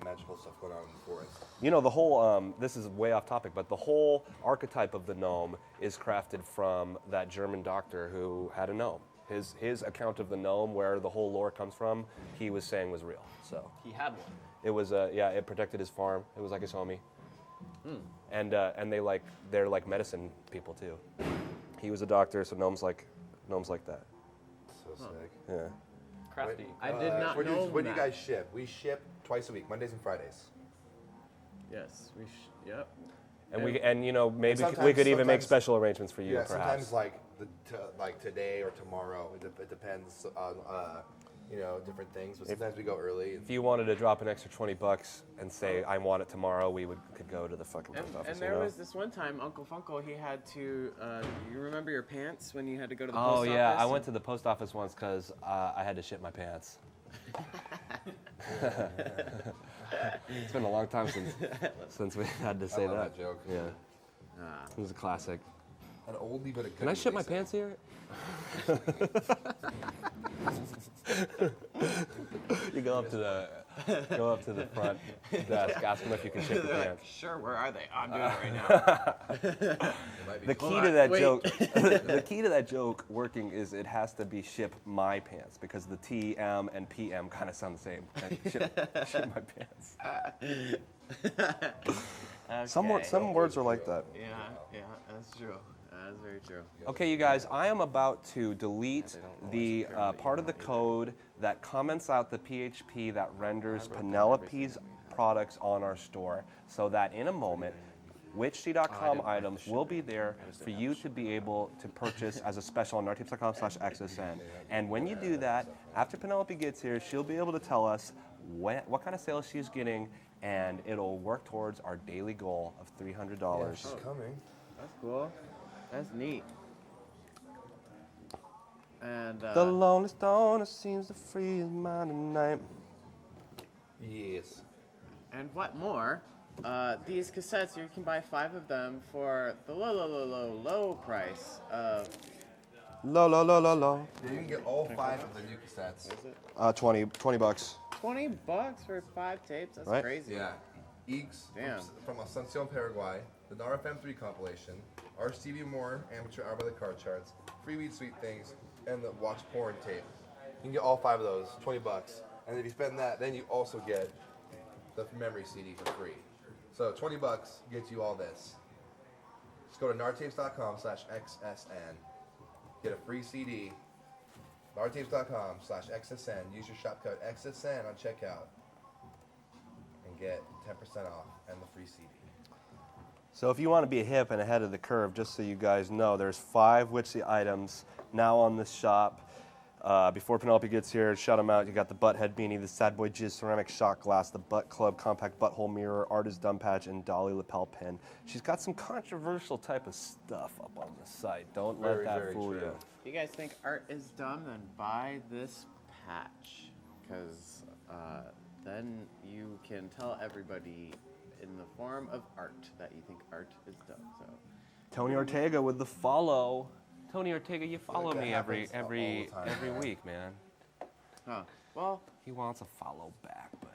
magical stuff going on in the forest. The whole, this is way off topic, but the whole archetype of the gnome is crafted from that German doctor who had a gnome. His account of the gnome, where the whole lore comes from, he was saying was real. So He had one. it was, it protected his farm. It was like his homie. And they're like medicine people too. He was a doctor, so gnomes like that. So sick. Yeah. Crafty. I did not When know do you that. guys ship? We ship twice a week, Mondays and Fridays. Yes, yep. And maybe sometimes- we could even make sometimes- special arrangements for you, Yeah, perhaps. sometimes like today or tomorrow. It depends on different things. But sometimes we go early. If you wanted to drop an extra $20 and say I want it tomorrow, we could go to the fucking post office. And there was this one time, Uncle Funko, he had to. You remember your pants when you had to go to the post Oh office? yeah, I went to the post office once because I had to shit my pants. It's been a long time since we had to say love that. that joke. Yeah, it was a classic. An oldie but a goodie. Can I shit they my say. pants here? You go up to the front desk, ask them if you can ship the They're like, pants. sure, where are they? I'm doing it right now. The key Hold to on, that wait. joke, the key to that joke working is it has to be ship my pants because the T, M, and PM kind of sound the same. Like, ship my pants. Some Okay. words are like that. Yeah, that's true. That's very true. Okay, you guys, I am about to delete the part of the code that comments out the PHP that renders Penelope's products on our store so that in a moment, witchdom items will be there for you to be able to purchase as a special on gnar.com/xsn. And when you do that, after Penelope gets here, she'll be able to tell us what kind of sales she's getting, and it'll work towards our daily goal of $300. She's coming. That's cool. That's neat. And The lonely stoner seems to free his mind at night. Yes. and what more? These cassettes, you can buy 5 of them for the low price of Low. Yeah, you can get all 5 of the new cassettes. 20 bucks. $20 for 5 tapes. That's Right. crazy. Yeah. Eeks Damn. from Asuncion, Paraguay, the Gnar FM3 compilation, our Stevie Moore amateur Hour by the Card Charts, Free Weed Sweet Things, and the Watch Porn tape. You can get all 5 of those, $20. And if you spend that, then you also get the memory CD for free. So $20 gets you all this. Just go to gnartapes.com/xsn. Get a free CD. gnartapes.com/xsn. Use your shop code XSN on checkout. And get 10% off and the free CD. So if you want to be hip and ahead of the curve, just so you guys know, there's 5 Witchy items now on this shop. Before Penelope gets here, shout them out. You got the Butthead Beanie, the Sad Boy Jizz Ceramic Shot Glass, the Butt Club Compact Butthole Mirror, Artist Dumb Patch, and Dolly Lapel Pin. She's got some controversial type of stuff up on the site. Don't let Very, that very fool true. you. If you guys think art is dumb, then buy this patch. Because then you can tell everybody in the form of art that you think art is dumb. So Tony Ortega with the follow. Tony Ortega, you follow that me happens every all the time, week, man. Huh. Well, He wants a follow back, but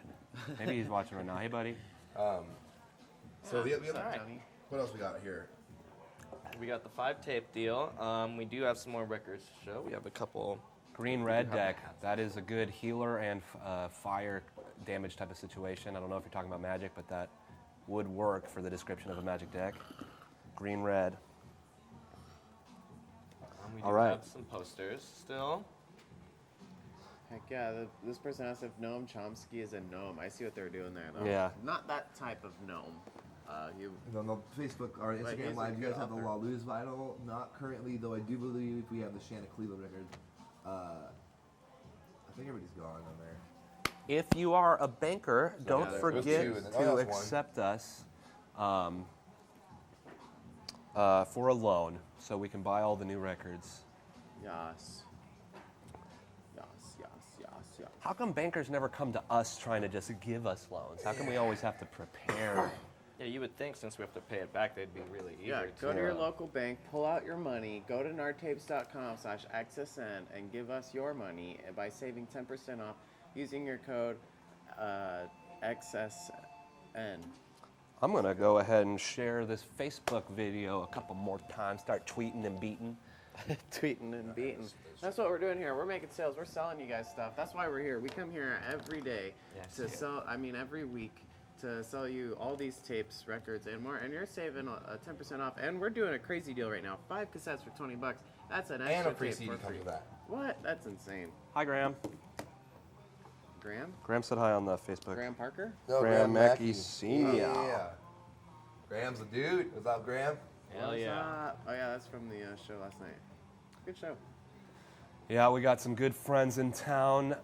maybe he's watching right now. Hey, buddy. So the other, Alright. Tony. what else we got here? We got the 5 tape deal. We do have some more records to show. We have a couple. Green red deck. That is a good healer and fire damage type of situation. I don't know if you're talking about magic, but that would work for the description of a magic deck. Green red. We do All right. have some posters still. Heck yeah, this person asked if Noam Chomsky is a gnome. I see what they're doing there, though. Yeah. Not that type of gnome. On the Facebook or But he's Instagram a Live, you good guys have the author. La Luz vinyl. Not currently, though I do believe we have the Shanna Cleveland record. I think everybody's gone on there. If you are a banker, don't there's forget 2, and then- to oh, that's one. accept us for a loan so we can buy all the new records. Yes. How come bankers never come to us trying to just give us loans? How come we always have to prepare? Yeah, you would think since we have to pay it back, they'd be really eager Yeah, to. go to your local bank, pull out your money, go to gnartapes.com/xsn and give us your money by saving 10% off using your code XSN. I'm going to go ahead and share this Facebook video a couple more times, start tweeting and beating. Tweeting and beating. That's what we're doing here. We're making sales. We're selling you guys stuff. That's why we're here. We come here every day to sell, every week to sell you all these tapes, records, and more. And you're saving 10% off. And we're doing a crazy deal right now. 5 cassettes for $20. That's an extra And a free tape CD for comes free. with that. What? That's insane. Hi, Graham. Graham? Graham said hi on the Facebook. Graham Parker? No, Graham Mackey Mackey. Sr. Yeah. Graham's the dude. What's up, Graham? Hell yeah. Oh, yeah, that's from the show last night. Good show. Yeah, we got some good friends in town,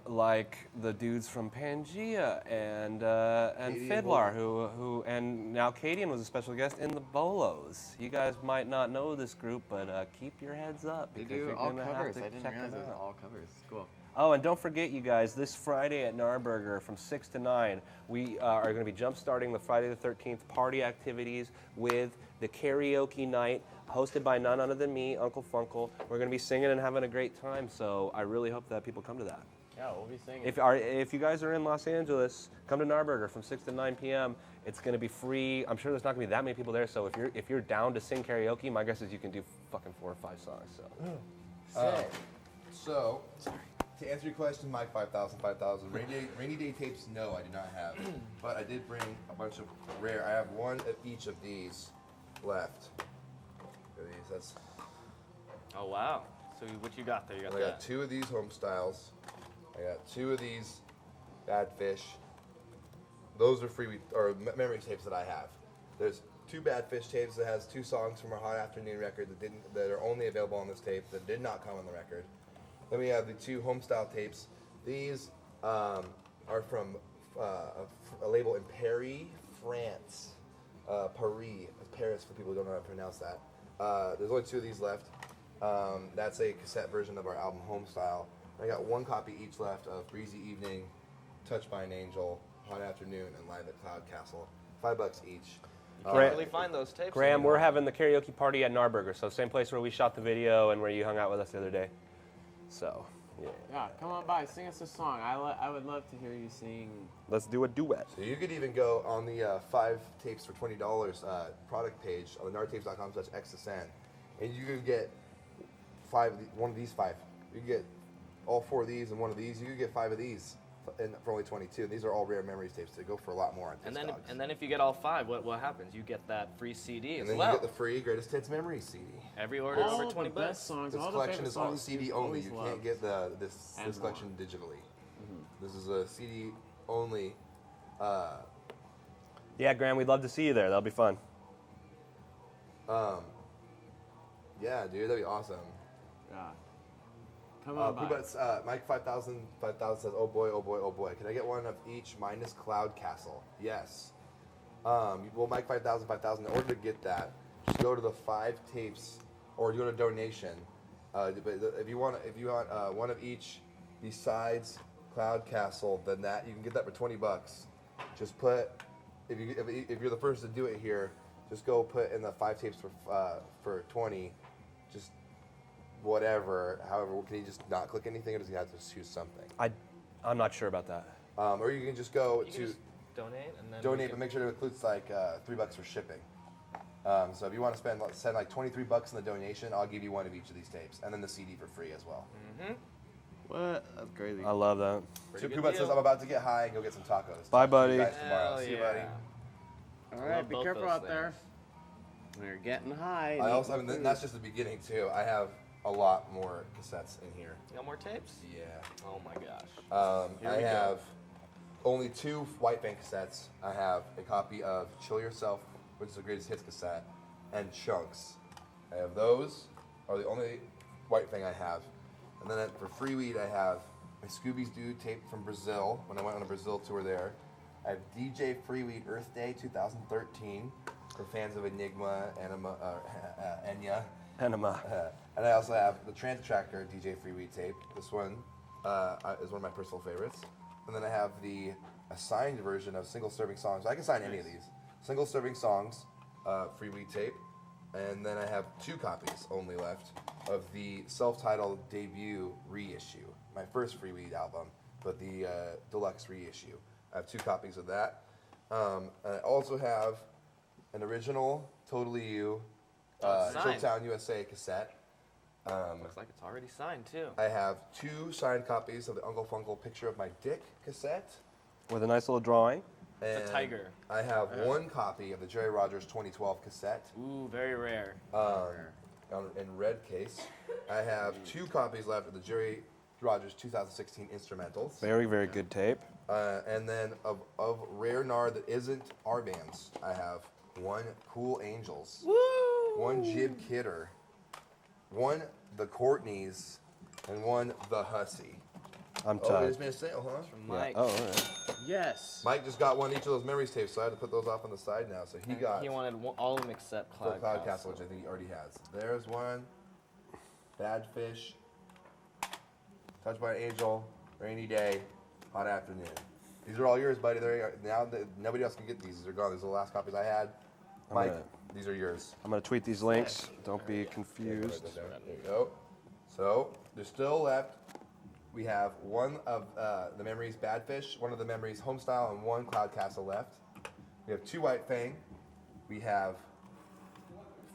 like the dudes from Pangea and Katie and Fiddler, who and now Cadian was a special guest in the Bolos. You guys might not know this group, but keep your heads up They because do you're all gonna have covers. to I didn't check realize them it was out. all covers. Cool. Oh, and don't forget, you guys, this Friday at Narburger from 6 to 9, we are going to be jump-starting the Friday the 13th party activities with the karaoke night hosted by none other than me, Uncle Funkle. We're going to be singing and having a great time, so I really hope that people come to that. Yeah, we'll be singing. If you guys are in Los Angeles, come to Narburger from 6 to 9 p.m. It's going to be free. I'm sure there's not going to be that many people there, so if you're down to sing karaoke, my guess is you can do fucking 4 or 5 songs. So. So, to answer your question, Mike 5000, Rainy Day tapes, no, I do not have. But I did bring a bunch of rare. I have one of each of these left. That's. Oh wow. So what you got there? You got I that. got 2 of these home styles. I got 2 of these Bad Fish. Those are memory tapes that I have. There's 2 Bad Fish tapes that has 2 songs from our Hot Afternoon record that are only available on this tape that did not come on the record. Then we have the 2 home style tapes. These are from a label in Paris, France. Paris for people who don't know how to pronounce that. There's only 2 of these left. That's a cassette version of our album Home Style. I got 1 copy each left of Breezy Evening, Touched by an Angel, Hot Afternoon, and Live at Cloud Castle. $5 each. You can't really find those tapes. Graham, anymore. we're having the karaoke party at Narburger, so same place where we shot the video and where you hung out with us the other day. So, yeah. Yeah, come on by, sing us a song. I would love to hear you sing. Let's do a duet. So you could even go on the 5 tapes for $20 product page on the gnartapes.com/xsn, and you could get one of these 5. You could get all 4 of these and 1 of these. You could get 5 of these for only $22. These are all rare memories tapes. They go for a lot more on Discogs. And then if you get all 5, what happens? You get that free CD And as then well. you get the free Greatest Hits Memories CD. Every order All over the 20 best bucks. songs, This all the collection favorite is all songs CD you've only. always You loved. can't get this And collection more. digitally. This is a CD only. Yeah, Graham, we'd love to see you there. That'll be fun. Yeah, dude, that'd be awesome. Yeah. Come on by. Mike 5000 says, oh boy, oh boy, oh boy. Can I get 1 of each minus Cloud Castle? Yes. Well, Mike 5000, in order to get that, just go to the 5 tapes or go to donation. But if you want 1 of each besides Cloud Castle, then that you can get that for $20. Just put if you're the first to do it here, just go put in the 5 tapes for 20. Just whatever. However, can you just not click anything, or does he have to choose something? I'm not sure about that. Or you can just go You to can just donate and then donate, but make sure it includes like $3 for shipping. So if you want to send like $23 in the donation, I'll give you 1 of each of these tapes, and then the CD for free as well. What? That's crazy. I love that. Pretty good Kubat says deal. I'm about to get high and go get some tacos. Bye, Talk to buddy. you guys tomorrow. Hell See you, yeah. buddy. All I right, love be both careful those out there. things. We're getting high. That's just the beginning too. I have a lot more cassettes in here. You got more tapes? Yeah. Oh my gosh. Here I we go. have only 2 White Band cassettes. I have a copy of Chill Yourself, which is the greatest hits cassette, and Chunks. I have those, are the only White thing I have. And then for Free Weed, I have my Scooby's Doo tape from Brazil, when I went on a Brazil tour there. I have DJ Free Weed Earth Day 2013, for fans of Enigma, Enya. Enema. And I also have the Transit Tractor DJ Free Weed tape. This one is one of my personal favorites. And then I have the assigned version of Single Serving Songs. I can sign any of these. Single Serving Songs, Free Weed tape. And then I have 2 copies only left of the self-titled debut reissue. My first Free Weed album, but the deluxe reissue. I have 2 copies of that. And I also have an original Totally You Signed. Chilltown USA cassette. Looks like it's already signed too. I have 2 signed copies of the Uncle Funkle Picture of My Dick cassette. With a nice little drawing. It's a And tiger. I have 1 copy of the Jerry Rogers 2012 cassette Ooh, very rare. in red case. I have 2 copies left of the Jerry Rogers 2016 instrumentals. Very, very good tape. And then of rare Gnar that isn't our bands, I have 1 Cool Angels, 1 Jib Kidder, 1 The Courtneys, and 1 The Hussy. I'm Oh, tired. it's been a sale, huh? From Yeah. Mike. Oh, all right. Yes. Mike just got 1 each of those memories tapes, so I had to put those off on the side now. So he got He wanted all of them except for Cloud, Castle, which I think he already has. There's 1. Bad Fish. Touched by an Angel. Rainy Day. Hot Afternoon. These are all yours, buddy. Now that nobody else can get these. These are gone. These are the last copies I had. Mike, these are yours. I'm gonna tweet these links. Don't be confused. There you go. So there's still left. We have one of the memories Badfish, one of the memories Homestyle, and one Cloud Castle left. We have 2 White Fang. We have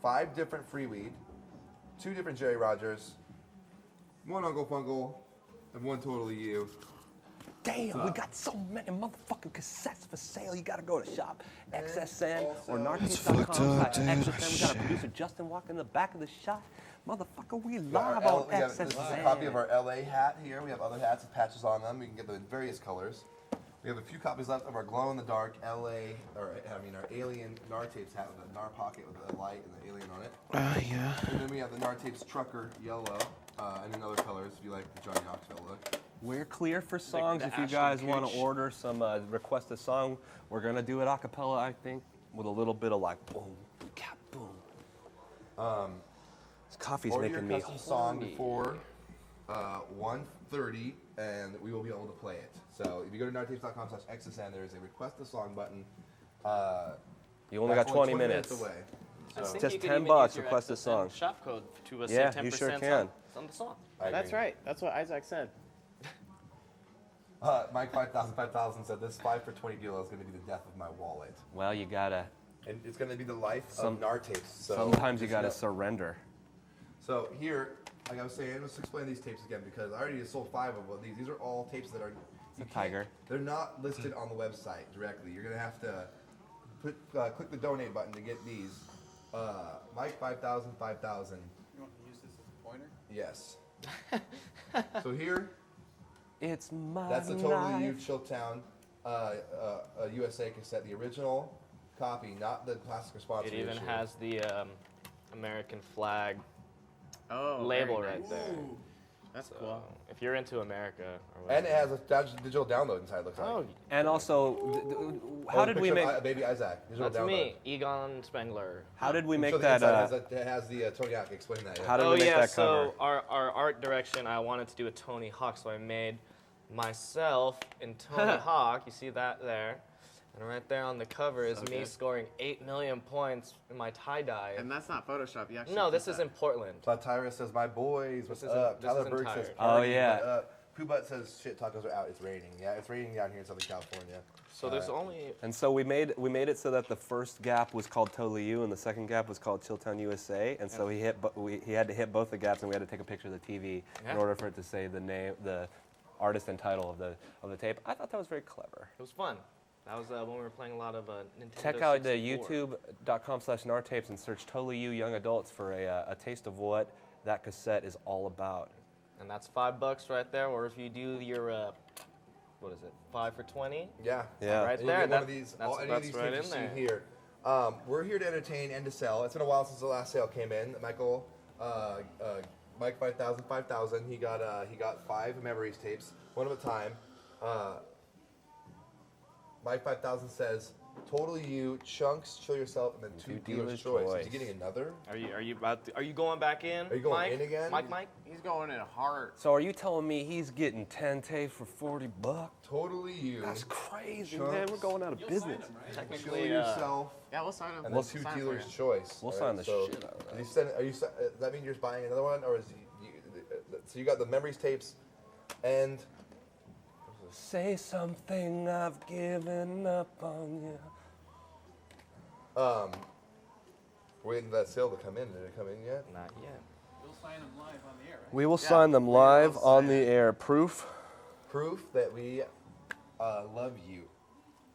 5 different Freeweed, 2 different Jerry Rogers, 1 Uncle Funkel, and 1 Totally You. Damn, we got so many motherfucking cassettes for sale. You gotta go to shop XSN or nartapes.com/XSN. We got a producer Justin walking in the back of the shot. Motherfucker, we live on This is a copy of XSN. our LA hat here. We have other hats with patches on them. We can get them in various colors. We have a few copies left of our glow-in-the-dark our alien Gnar Tapes hat with a Gnar pocket with a light and the alien on it. Yeah. And then we have the Gnar Tapes Trucker yellow and in other colors if you like the Johnny Knoxville look. We're clear for songs. the If you Ashton guys want Kutch. to order some, request a song, we're gonna do it a cappella, I think, with a little bit of like boom, cap, boom. This coffee's Order making your me custom song horny. before 1:30 and we will be able to play it. So if you go to nartapes.com/XSN, there is a request a song button. You only That's got 20 minutes. away. I So think Just you could $10 even use your request a XSN song. Shop code to Yeah, save 10% you sure on- can. on the song. I That's agree. right. That's what Isaac said. Mike 5000 said this 5 for 20 deal is going to be the death of my wallet. Well, you gotta. And it's going to be the life Some- of Gnar Tapes. So Sometimes you just gotta know. surrender. So here, like I was saying, let's explain these tapes again because I already sold 5 of these. These are all tapes that are. You a can't- tiger. They're not listed on the website directly. You're gonna have to click the donate button to get these. Mike 5000. You want to use this as a pointer? Yes. So here, It's my that's the Totally You life. Chilltown USA cassette, the original copy, not the plastic response. It even reissue. has the American flag Oh, label very right nice. there. That's So, cool. if you're into America, or And whatever. it has a digital download inside. Looks like. Oh, And also, how did we make? Baby Isaac? Digital that's download. me, Egon Spengler. How did we Show make the that? inside. It has the Tony Hawk. Explain that. Yeah. How did Oh we make yeah, that cover? so our art direction, I wanted to do a Tony Hawk, so I made myself in Tony Hawk. You see that there? And right there on the cover is So me good. scoring 8 million points in my tie-dye. And that's not Photoshop. You actually No, did this is that. in Portland. Tyra says, "My boys, what's This is up?" this Tyler is Berg says, entire. Oh, "Party, yeah. what up?" Pooh Butt says, "Shit, tacos are out. It's raining." Yeah, it's raining down here in Southern California. So there's only And so we made it so that the first gap was called Totally You and the second gap was called Chilltown USA. And so he had to hit both the gaps and we had to take a picture of the TV in Yeah. order for it to say the name, the artist and title of the tape. I thought that was very clever. it was fun. That was when we were playing a lot of Nintendo Check out the 64. youtube.com/nartapes and search Totally You Young Adults for a taste of what that cassette is all about. And that's $5 right there. Or if you do your, what is it, 5 for 20? Yeah. Yeah. Right And there. you get one That- of these, that's any of these right tapes in you see there. here. We're here to entertain and to sell. It's been a while since the last sale came in. Michael, Mike 5000, he got 5 memories tapes, one at a time. Mike 5000 says, "Totally You, Chunks, Chill Yourself, and then 2 Dealer's Choice." Is he getting another? Are you going back in? Are you going Mike? in again? Mike? He's going in hard. So are you telling me he's getting 10 tapes for $40? Totally You, That's crazy, Chunks. man. We're going out of You'll business. sign them, right? Chill Technically, Yourself, Yeah, we'll sign him. and We'll then 2 sign for Dealer's you. Choice. We'll All sign the so shit out of that. Does that mean you're just buying another one, or is so you got the memories tapes, and Say something, I've given up on you. we're waiting for that sale to come in. Did it come in yet? Not yet. You'll sign them live on the air, right? We will Yeah, sign them we will live on sign the it. air. Proof? Proof that we love you.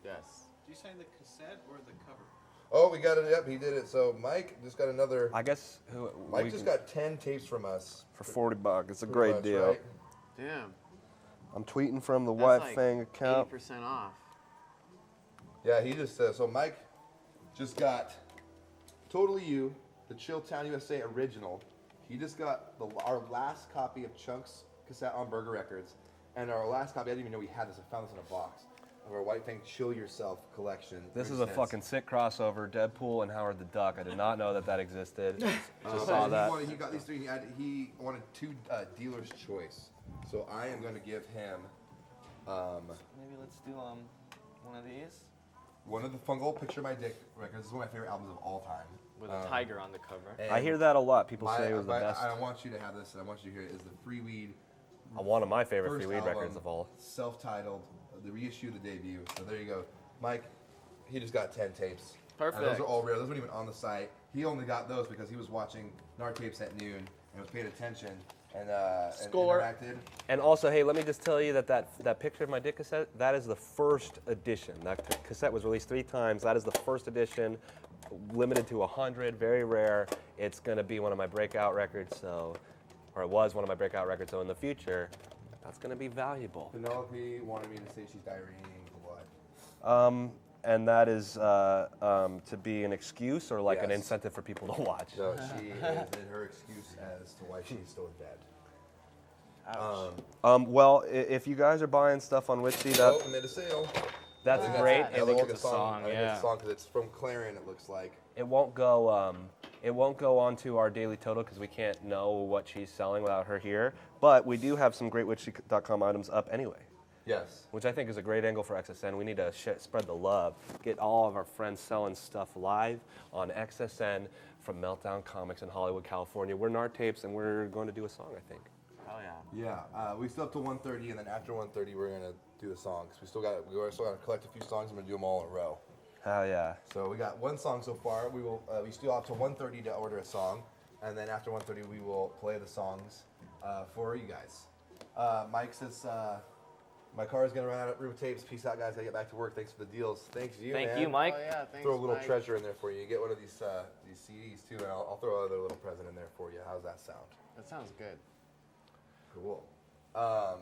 Yes. Do you sign the cassette or the cover? Oh, we got it. Yep, he did it. So Mike just got another. I guess Mike we just can- got 10 tapes from us. for $40. It's a pretty great much, deal. right? Damn. I'm tweeting from the That's White like Fang account. 80% off. Yeah, he just so Mike just got Totally You, the Chilltown USA original. He just got our last copy of Chunks cassette on Burger Records, and our last copy. I didn't even know we had this. I found this in a box of our White Fang Chill Yourself collection. This is 30 a cents. fucking sick crossover. Deadpool and Howard the Duck. I did not know that existed. Just So saw that. He got these 3. He wanted 2 Dealer's Choice. So I am going to give him. Maybe let's do one of these. one of the Fungal Picture My Dick records. This is one of my favorite albums of all time. With a tiger on the cover. And I hear that a lot. People say it was the best. I want you to have this, and I want you to hear it. Is the Free Weed One of my favorite first Free Weed album, records of all. self-titled, the reissue, the debut. So there you go, Mike. He just got 10 tapes. Perfect. And those are all rare. Those weren't even on the site. He only got those because he was watching Gnar Tapes at noon and was paying attention and Score. interacted. And also, hey, let me just tell you that picture of my dick cassette, that is the first edition. That cassette was released 3 times. That is the first edition, limited to 100, very rare. It's going to be one of my breakout records, or it was one of my breakout records, so in the future, that's going to be valuable. Penelope wanted me to say she's diarrheaing blood. And that is to be an excuse or like an Yes. incentive for people to watch. So she is in her excuse as to why she's still in bed. Well, if you guys are buying stuff on Witsy, Oh, made a sale. that's Yeah. great. Yeah, It they looks get like a the song. song, I think yeah. it's a song because it's from Clarion. It looks like. It won't go. It won't go onto our daily total because we can't know what she's selling without her here. But we do have some great Witsy.com items up anyway, Yes. which I think is a great angle for XSN. We need to spread the love, get all of our friends selling stuff live on XSN from Meltdown Comics in Hollywood, California. We're Gnar Tapes, and we're going to do a song, I think. Oh yeah. Yeah. We still have till 1:30, and then after 1:30, we're gonna do the songs. We still got to collect a few songs. I'm gonna do them all in a row. Hell yeah. So we got one song so far. We still have till 1:30 to order a song, and then after 1:30 we will play the songs for you guys. Mike says my car is gonna run out of room tapes. Peace out, guys. Gotta get back to work. Thanks for the deals. Thanks you, Thank man. you, Mike. Oh yeah, thanks, Throw a little Mike. treasure in there for you. You get one of these CDs too, and I'll throw another little present in there for you. How's that sound? That sounds good. Cool. As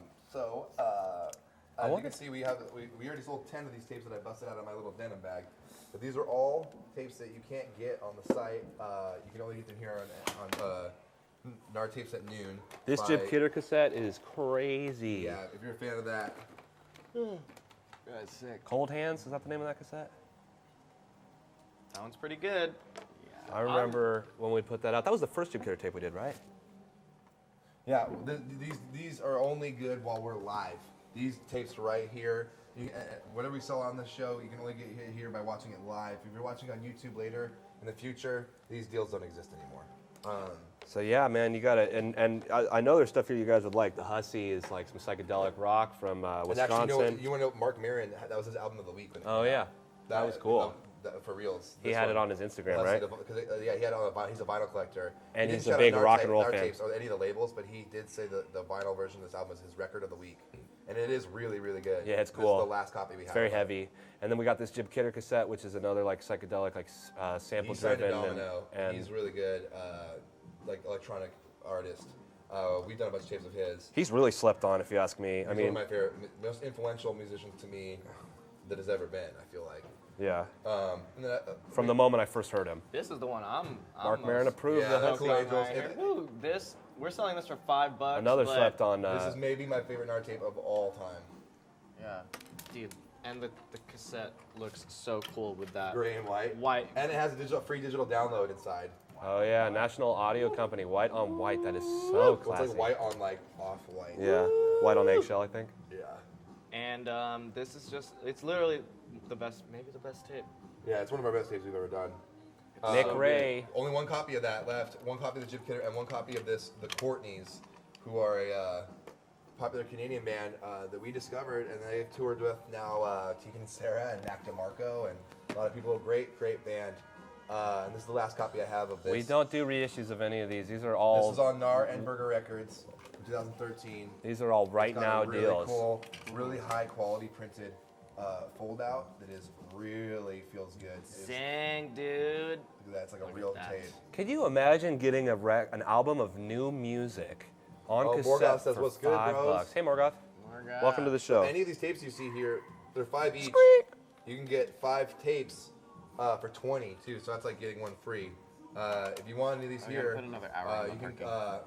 you can see, we already sold 10 of these tapes that I busted out of my little denim bag. But these are all tapes that you can't get on the site. You can only get them here on Gnar Tapes at noon. This by- Jib Kidder cassette is crazy. Yeah, if you're a fan of that. That's sick. Cold Hands, is that the name of that cassette? Sounds pretty good. I remember when we put that out. That was the first Jib Kidder tape we did, right? Yeah, these are only good while we're live. These tapes right here, whatever we sell on this show, you can only get here by watching it live. If you're watching on YouTube later in the future, these deals don't exist anymore. So yeah, man, you gotta, and I know there's stuff here you guys would like. The Hussy is like some psychedelic rock from And Wisconsin. actually, you want to know Mark Maron? That was his album of the week. When it Oh came yeah, out. that was cool. For reals. He This had it one. on his Instagram, Plus, right? Yeah, he had it on a vinyl. He's a vinyl collector. And He he's didn't a shout big out rock and roll Gnar fan. Tapes or any of the labels, but he did say the vinyl version of this album is his record of the week, and it is really, really good. Yeah, it's This cool. is the last copy we have. It's very heavy. And then we got this Jib Kidder cassette, which is another like psychedelic, like sample He's signed to driven, Domino. and He's really good, like electronic artist. We've done a bunch of tapes of his. he's really slept on, if you ask me. He's I mean, one of my favorite, most influential musicians to me that has ever been. I feel like. yeah. And then, From the moment I first heard him, This is the one I'm Mark most Maron approved. Yeah, the that's Hussy. cool. focused on Angels. right here. Ooh, this we're selling this for $5. Another but, slept on. this is maybe my favorite Gnar tape of all time. Yeah. dude, and the cassette looks so cool with that Gray and white. white. And it has a free digital download inside. Oh yeah, National Audio Company, white on white. That is so So it's classy. like white on like off-white. Yeah, white on eggshell, I think. Yeah. And this is it's literally the best, maybe the best tape. Yeah, it's one of our best tapes we've ever done. Nick so Ray. Only one copy of that left. One copy of the Jib Kidder and one copy of this, the Courtneys, who are a popular Canadian band that we discovered, and they've toured with now Tegan and Sarah and Mac DeMarco and a lot of people. Great, great band. And this is the last copy I have of this. We don't do reissues of any of these. These are all. This is on Gnar and Burger Records in 2013. These are all right It's got now a really deals. cool, really high quality printed fold out that is really feels good. Dang, dude. Look at that, it's like a Look real at that. tape. Can you imagine getting an album of new music on Oh, cassette Morgoth says, for "What's good, $5? bros?" Hey Morgoth, Morgoth. welcome to the show. Any of these tapes you see here, they're 5 each. You can get 5 tapes for 20 too, so that's like getting one free. If you want any of these I gotta here, put another hour on you the can parking.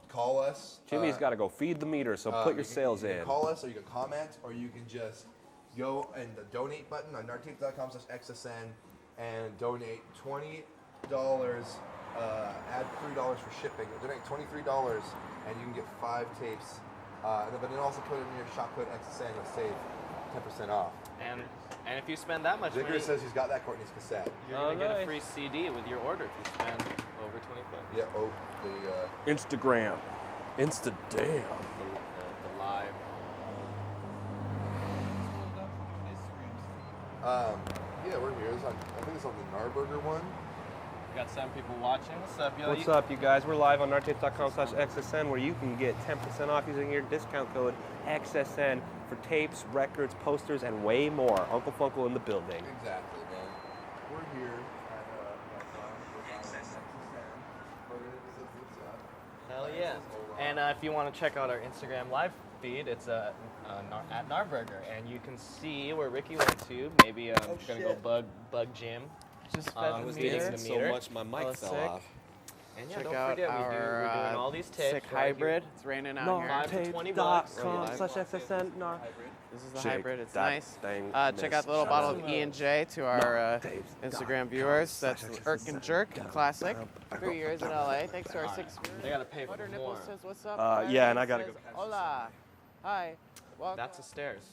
call us. Jimmy's got to go feed the meter, so put your You sales can in. call us, or you can comment, or you can just go and the donate button on gnartapes.com/xsn and donate $20. Add $3 for shipping. Donate $23, and you can get 5 tapes. But then also put in your shop code XSN. You'll save 10% off. And if you spend that much Zicker money, says he's got that Courtney's cassette. you're gonna get a nice. free CD with your order if you spend over $20. Yeah. Oh, the Instagram. Insta damn. The live. yeah, we're here. I think it's on the Gnar Burger one. We got 7 people watching. What's up, yo? What's up, you guys? We're live on GNarTapes.com/XSN, where you can get 10% off using your discount code XSN for tapes, records, posters, and way more. Uncle Funkle in the building. Exactly, man. We're here at Hell yeah. And if you want to check out our Instagram live feed, it's at Gnar Burger, and you can see where Ricky went to. Maybe gonna go bug Jim. Just fed the was meter. getting the So meter. much my mic Oh, fell sick. off. And yeah, Check don't out forget our we're doing all these tapes. sick right hybrid. here. It's raining out here. GNarTapes.com/XSN. This is the Jake, hybrid. It's that nice. thing Check out the little missed. bottle of E&J to our Instagram viewers. That's GNarTapes.com/XSN. Irk and Jerk Classic. 3 years in LA. Thanks to our 6 They gotta pay for Butter more. Nipple says, what's up? yeah, and I Brandon gotta go says, Hola. Hi. Welcome. That's the stairs.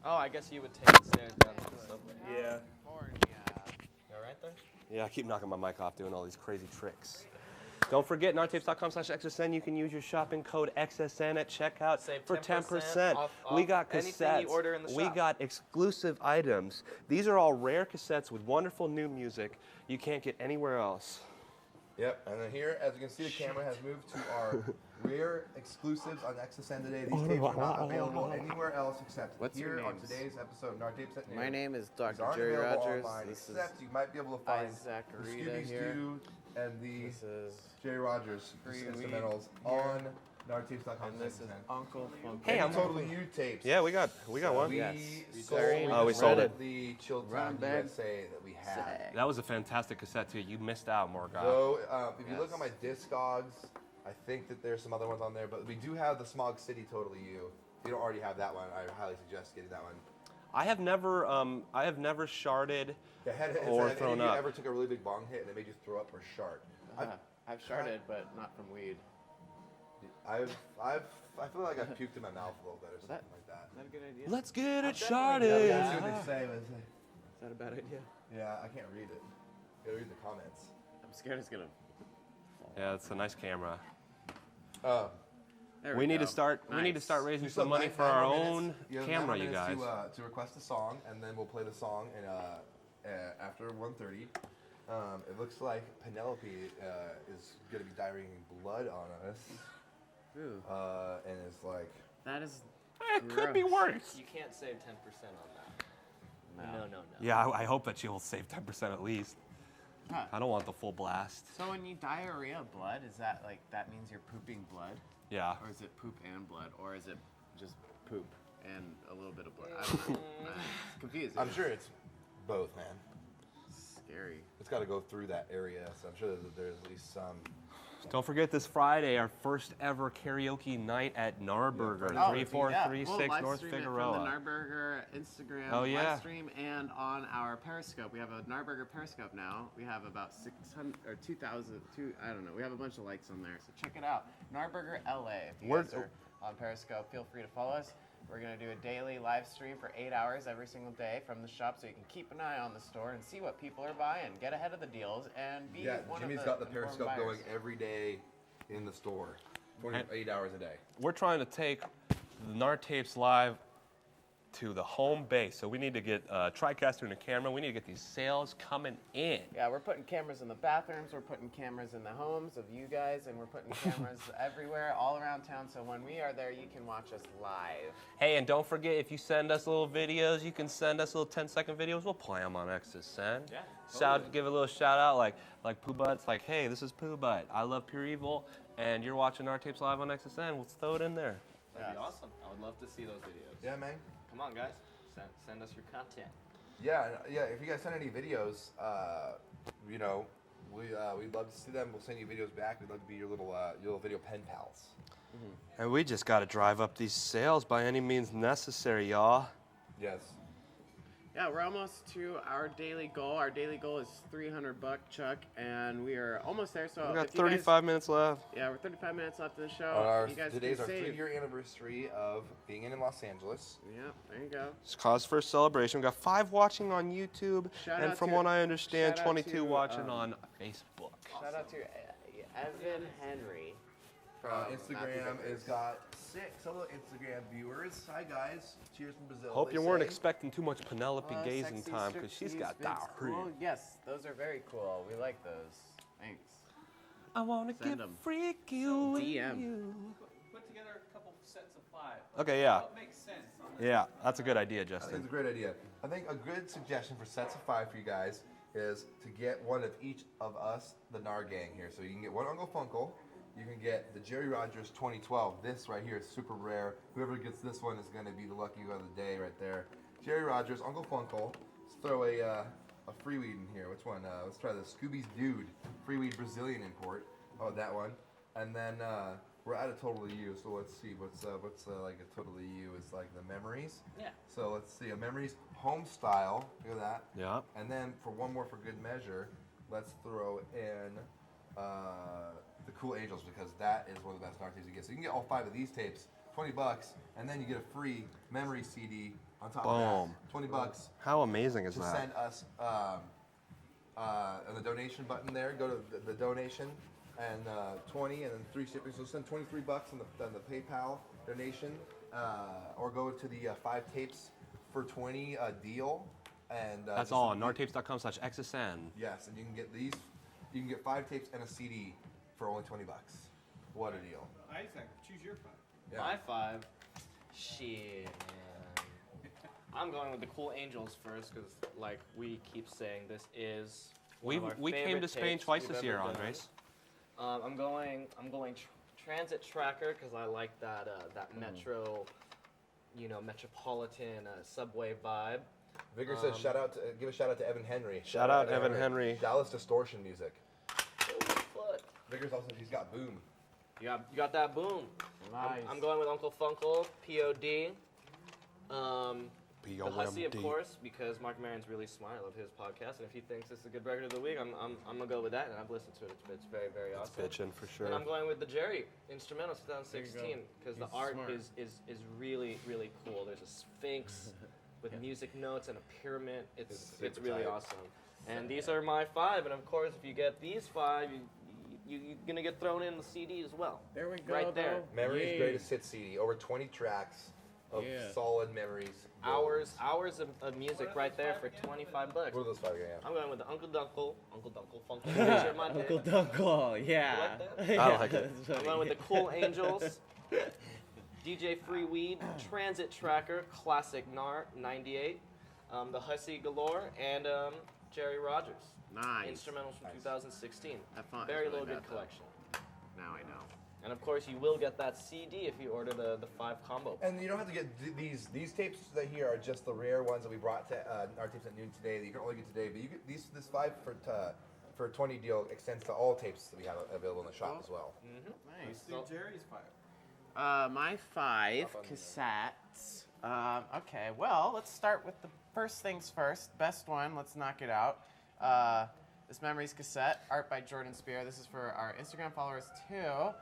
Oh, I guess you would take the stairs down to the subway. Yeah. California. You all right there? Yeah, I keep knocking my mic off doing all these crazy tricks. Don't forget, GNarTapes.com/XSN. You can use your shopping code XSN at checkout Save for 10% off we got anything cassettes. you order in the We shop. got exclusive items. These are all rare cassettes with wonderful new music you can't get anywhere else. Yep, and then here, as you can see, the camera has moved to our rare exclusives on XSN today. These tapes are not available anywhere else except What's your here on names? today's episode of Gnar Tapes at Noon. My name is These Dr. aren't Jerry available Rogers. online, This is except you might be able to find Isaac the Rita Scooby here. Doo and the This is Jerry Rogers Free instrumentals Weed here. on GNarTapes.com. and this is Uncle Funk. Hey, I'm totally new tapes. Yeah, we got one. We Yes. sold we sold it. the Chilled Run, Town babe. USA that we had. That was a fantastic cassette too. You missed out, Morgan. So, if you look on my Discogs, I think that there's some other ones on there, but we do have the Smog City Totally You. If you don't already have that one, I highly suggest getting that one. I have never sharded The head or have thrown any of you up. ever took a really big bong hit and it made you throw up or shart? I've sharded, but not from weed. I feel like I've puked in my mouth a little bit or something like that. Is that a good idea? Let's get it Yeah, sharded. that's what they say. But Is that a bad idea? yeah, I can't read it. You gotta read the comments. I'm scared it's gonna. Yeah, it's a nice camera. There We need go. to start. We need to Nice. start raising You still some have money nine for our more own minutes. You have camera, 9 you guys. minutes to request a song, and then we'll play the song after 1:30. It looks like Penelope is going to be diarrheaing blood on us, Ooh, and it's like, that is. It could be gross. worse. You can't save 10% on that. No. No. Yeah, I hope that you'll save 10% at least. Huh. I don't want the full blast. So when you diarrhea blood, is that like that means you're pooping blood, Yeah. or is it poop and blood, or is it just poop and a little bit of blood? I don't know. It's confusing. I'm sure it's both, man. Scary. It's got to go through that area, so I'm sure that there's at least some. Don't forget this Friday, our first ever karaoke night at Gnar Burger, Oh, 3436 we'll North live stream it Figueroa. from the Gnar Burger Instagram Oh, yeah. live stream and on our Periscope. We have a Gnar Burger Periscope now. We have about 600 or 2,000. I don't know. We have a bunch of likes on there, so check it out. Gnar Burger LA. If you guys are on Periscope, feel free to follow us. We're gonna do a daily live stream for 8 hours every single day from the shop, so you can keep an eye on the store and see what people are buying, get ahead of the deals, and be Yeah, one Jimmy's of got the informed Periscope going buyers. every day in the store, 28 hours a day. We're trying to take the Gnar Tapes live to the home base, so we need to get a TriCaster and a camera. We need to get these sales coming in. Yeah, we're putting cameras in the bathrooms, we're putting cameras in the homes of you guys, and we're putting cameras everywhere, all around town, so when we are there, you can watch us live. Hey, and don't forget, if you send us little videos, you can send us little 10-second videos. We'll play them on XSN. Yeah, Give a little shout out, like Pooh Butt's like, hey, this is Pooh Butt. I love Pure Evil, and you're watching Gnar Tapes live on XSN. We'll throw it in there. That'd be awesome. I would love to see those videos. Yeah, man. Come on, guys. Send us your content. Yeah. If you guys send any videos, we'd love to see them. We'll send you videos back. We'd love to be your little video pen pals. And we just got to drive up these sales by any means necessary, y'all. Yes. Yeah, we're almost to our daily goal. Our daily goal is $300, Chuck, and we are almost there. So We got if you guys- 35 minutes left. Yeah, we're 35 minutes left in the show. You guys Today's can our save. 3-year anniversary of being in Los Angeles. Yep, there you go. It's cause for a celebration. We got 5 watching on YouTube, Shout and out from to- what I understand, shout out 22 to, watching on Facebook. Shout out to Evan Henry from Instagram has got 6 hello Instagram viewers. Hi guys, cheers from Brazil. Hope they you weren't say. expecting too much Penelope gazing Sexy time, because she's got striptease, that. big school. Yes, those are very cool. We like those. Thanks. I wanna Send get 'em. freaky with DM. you. Put together a couple sets of 5. Okay, yeah. What makes sense on this? Yeah, that's a good idea, I think Justin. it's a great idea. I think a good suggestion for sets of 5 for you guys is to get one of each of us, the Gnar gang here. So you can get one Uncle Funkle. You can get the Jerry Rogers 2012. This right here is super rare. Whoever gets this one is going to be the lucky one of the day right there. Jerry Rogers, Uncle Funkle. Let's throw a free weed in here. Which one? Let's try the Scooby's Dude free weed Brazilian import. Oh, that one. And then we're at a total EU. So let's see what's like a total EU is like the memories. Yeah. So let's see a memories home style. Look at that. Yeah. And then for one more for good measure, let's throw in the Cool Angels, because that is one of the best Gnar tapes you get. So you can get all 5 of these tapes, $20, and then you get a free memory CD on top of Boom. that. $20 How amazing is to that? send us on the donation button there. Go to the donation and 20, and then 3 shipping. So send $23 on the PayPal donation, or go to the 5 tapes for 20 deal. And That's all on gnartapes.com/xsn. Yes, and you can get these. You can get 5 tapes and a CD for only $20. What a deal! Isaac, choose your 5. Yeah. My 5. Shit, man. I'm going with the Cool Angels first because, like we keep saying, this is one of our We came favorite to Spain tapes twice we've this ever year, done. Andres. I'm going Transit Tracker because I like that metro, metropolitan subway vibe. Vigor says give a shout out to Evan Henry. Shout out Evan Henry. Dallas distortion music. Oh, fuck. Vigor's also he's got boom. You got that boom. Nice. I'm going with Uncle Funkle, POD. The Hussy, of course, because Mark Maron's really smart. I love his podcast, and if he thinks it's a good record of the week, I'm gonna go with that, and I've listened to it. It's very, very awesome. Bitchin' for sure. And I'm going with the Jerry instrumental 2016 because the He's art smart. is really, really cool. There's a sphinx with music notes and a pyramid. It's super really tight. awesome. And these are my 5, and of course, if you get these 5, you're gonna get thrown in the CD as well. There we go. Right there. though. Memories Yay. Greatest Hit CD. Over 20 tracks of Yeah. solid memories. Hours of music right there for $25. What are those 5 again? I'm going with the Uncle Dunkle, Funky Picture of My Day. Uncle Dunkle, yeah. You like Yeah, I like it. that's I'm funny. going with the Cool Angels, DJ Free Weed, Transit Tracker, Classic Gnar, 98, the Hussy Galore, and Jerry Rogers. Nice. Instrumentals from 2016. That font is Very really low good bad, though. collection. Now I know. And of course, you will get that CD if you order the 5 combo. And you don't have to get these tapes that here are just the rare ones that we brought to our tapes at noon today that you can only get today. But you get this 5 for 20 deal extends to all tapes that we have available in the shop as well. Nice. Let's do Jerry's 5. My 5 Up on cassettes. Okay, well, let's start with the first things first. Best one, let's knock it out. This Memories cassette, art by Jordan Spear. This is for our Instagram followers too.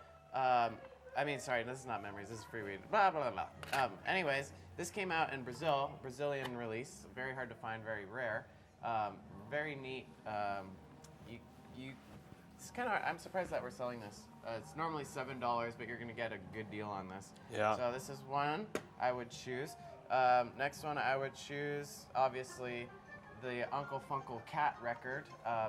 Sorry, this is not Memories, this is Free Weed. Blah, blah, blah, blah. Anyways, this came out in Brazil, Brazilian release. Very hard to find, very rare. Very neat. It's kind of. I'm surprised that we're selling this. It's normally $7, but you're gonna get a good deal on this. Yeah. So this is one I would choose. Next one I would choose, obviously, the Uncle Funkle cat record.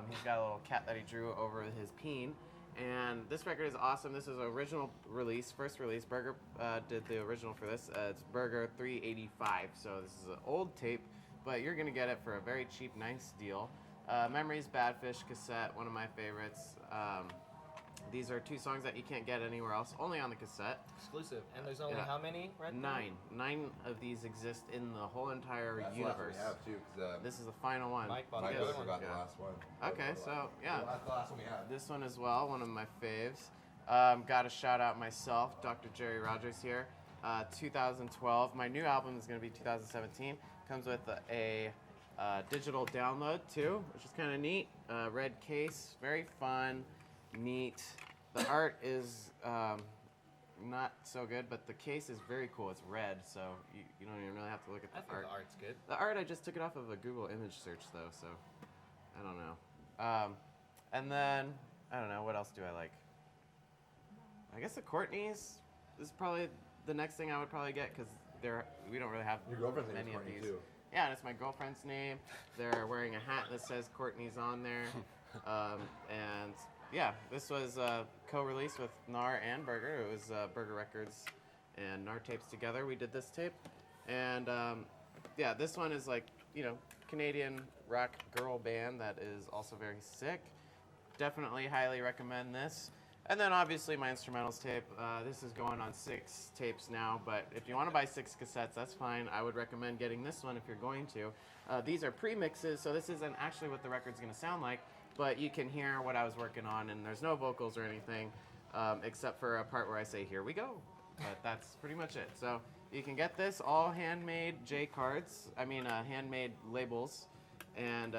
He's got a little cat that he drew over his peen. And this record is awesome. This is an original release, first release. Burger did the original for this. It's Burger 385. So this is an old tape, but you're gonna get it for a very cheap, nice deal. Memories Badfish cassette, one of my favorites. These are 2 songs that you can't get anywhere else, only on the cassette. Exclusive. And there's only Yeah. how many right now? 9. 9 of these exist in the whole entire That's the last one universe. we have too. 'Cause, This is the final one. Mike bought my the brother other one. forgot the Yeah. last one. Okay, so yeah. That's the last one we have. This one as well, one of my faves. Got to shout out myself, Dr. Jerry Rogers here. 2012. My new album is going to be 2017. Comes with a digital download too, which is kind of neat. Red case, very fun, neat. The art is not so good, but the case is very cool. It's red, so you don't even really have to look at the art. The art's good. The art, I just took it off of a Google image search though, so I don't know. And then, I don't know, what else do I like? I guess the Courtney's is probably the next thing I would probably get, because we don't really have Your girlfriend's name is many of Courtney these. too. Yeah, and it's my girlfriend's name. They're wearing a hat that says Courtney's on there. And yeah, this was co-released with Gnar and Burger. It was Burger Records and Gnar Tapes together. We did this tape. And yeah, this one is like, Canadian rock girl band that is also very sick. Definitely highly recommend this. And then obviously my instrumentals tape. This is going on 6 tapes now, but if you want to buy 6 cassettes, that's fine. I would recommend getting this one if you're going to. These are pre-mixes, so this isn't actually what the record's going to sound like, but you can hear what I was working on, and there's no vocals or anything, except for a part where I say, "Here we go." But that's pretty much it. So you can get this, all handmade handmade labels, and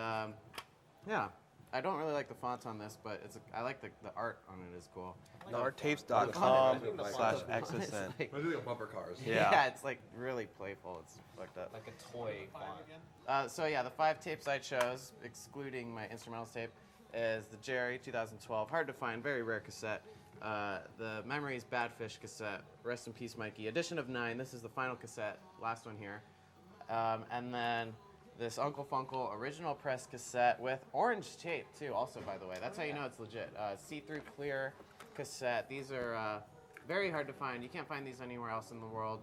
yeah. I don't really like the font on this, but I like the art on it is cool. GnarTapes.com/XSN. I do like bumper cars. Yeah. It's like really playful. It's fucked up. Like a toy font. So yeah, the 5 tapes I chose, excluding my instrumentals tape, is the Jerry 2012, hard to find, very rare cassette. The Memories Badfish cassette, rest in peace Mikey, edition of 9, this is the final cassette, last one here. And then this Uncle Funkle original press cassette with orange tape too, also by the way. That's how you know it's legit. See-through clear cassette. These are very hard to find. You can't find these anywhere else in the world.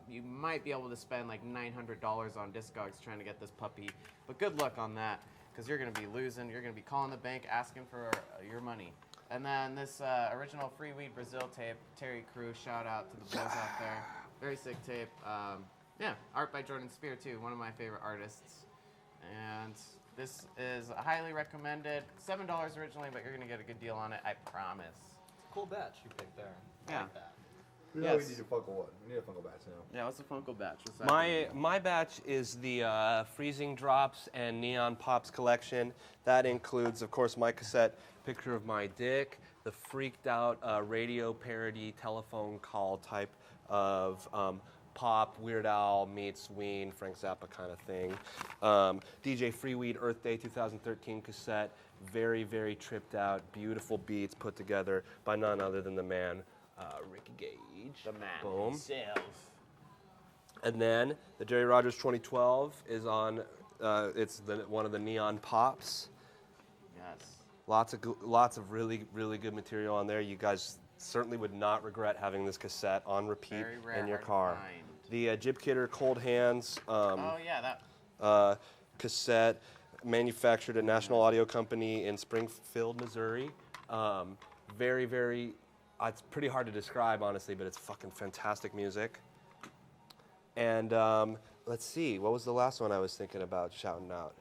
You might be able to spend like $900 on Discogs trying to get this puppy, but good luck on that, because you're going to be losing. You're going to be calling the bank asking for your money. And then this original Free Weed Brazil tape, Terry Crew, shout out to the boys out there. Very sick tape. Yeah, art by Jordan Spear too, one of my favorite artists. And this is highly recommended. $7 originally, but you're going to get a good deal on it, I promise. It's a cool batch you picked there. I Yeah. like that. We know Yes. we need a Funko one. We need a Funko batch now. Yeah, what's the Funko batch? What's that My batch is the Freezing Drops and Neon Pops collection. That includes, of course, my cassette, Picture of My Dick, the freaked out radio parody telephone call type of pop, Weird Al meets Ween, Frank Zappa kind of thing. DJ Freeweed Earth Day 2013 cassette, very, very tripped out, beautiful beats put together by none other than the man, Ricky Gage. The man Boom. himself. And then the Jerry Rogers 2012 is on, it's one of the Neon Pops. Yes. Lots of really, really good material on there. You guys certainly would not regret having this cassette on repeat Very rare, in your hard to car. find. The Jib Kidder Cold Hands Oh yeah, that. cassette, manufactured at National Audio Company in Springfield, Missouri. Very, very, it's pretty hard to describe, honestly, but it's fucking fantastic music. And let's see, what was the last one I was thinking about shouting out?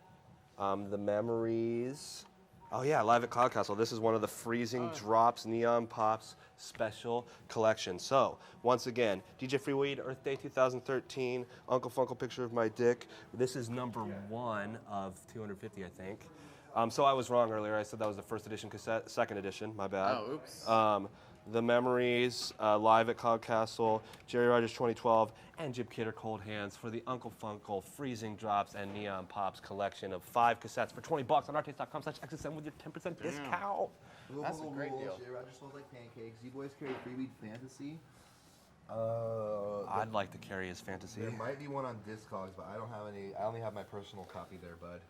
The Memories. Oh yeah, Live at Cloud Castle. This is one of the Freezing Drops Neon Pops special collection. So, once again, DJ Freeweed, Earth Day 2013, Uncle Funkle Picture of My Dick. This is number 1 of 250, I think. So I was wrong earlier. I said that was the first edition cassette, second edition, my bad. Oh, oops. The Memories, Live at Cloud Castle, Jerry Rogers 2012, and Jib Kidder Cold Hands for the Uncle Funkle Freezing Drops and Neon Pops collection of 5 cassettes for $20 on artapes.com/XSN with your 10% discount. That's a great deal. Jerry Rogers smells like pancakes. You boys carry Freeweed Fantasy. I'd like to carry his fantasy. There might be one on Discogs, but I don't have any. I only have my personal copy there, bud.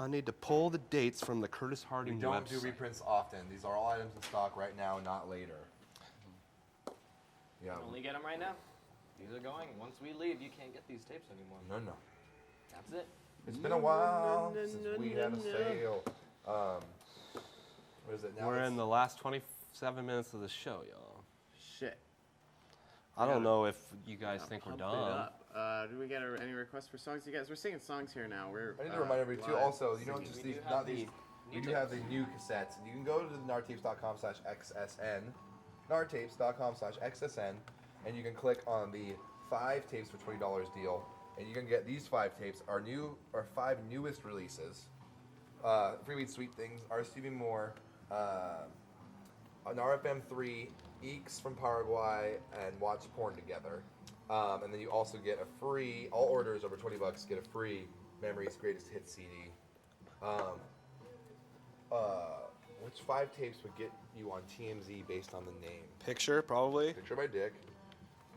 I need to pull the dates from the Curtis We Harding don't do website. reprints often. These are all items in stock right now, not later. Yeah. Only get them right now. These are going. Once we leave, you can't get these tapes anymore. No. That's it. It's been a while since we had a sale. What is it now? We're It's- in the last 27 minutes of the show, y'all. Shit. I don't know if you guys think we're Pump it done. up. Do we get any requests for songs? You guys, we're singing songs here now. I need to remind everybody too. live Also, you don't singing. just We these, do not have these. the We new do have the tapes. new cassettes. You can go to the GnarTapes.com/XSN, GnarTapes.com/XSN, and you can click on the 5 tapes for $20 deal, and you're gonna get these 5 tapes. Our 5 newest releases: Freeweed Sweet Things, R. Stevie Moore, an RFM3, Eeks from Paraguay, and Watch Porn Together. And then you also get a free, all orders over $20 get a free Memories Greatest Hits CD. Which 5 tapes would get you on TMZ based on the name? Picture, probably. Picture by Dick.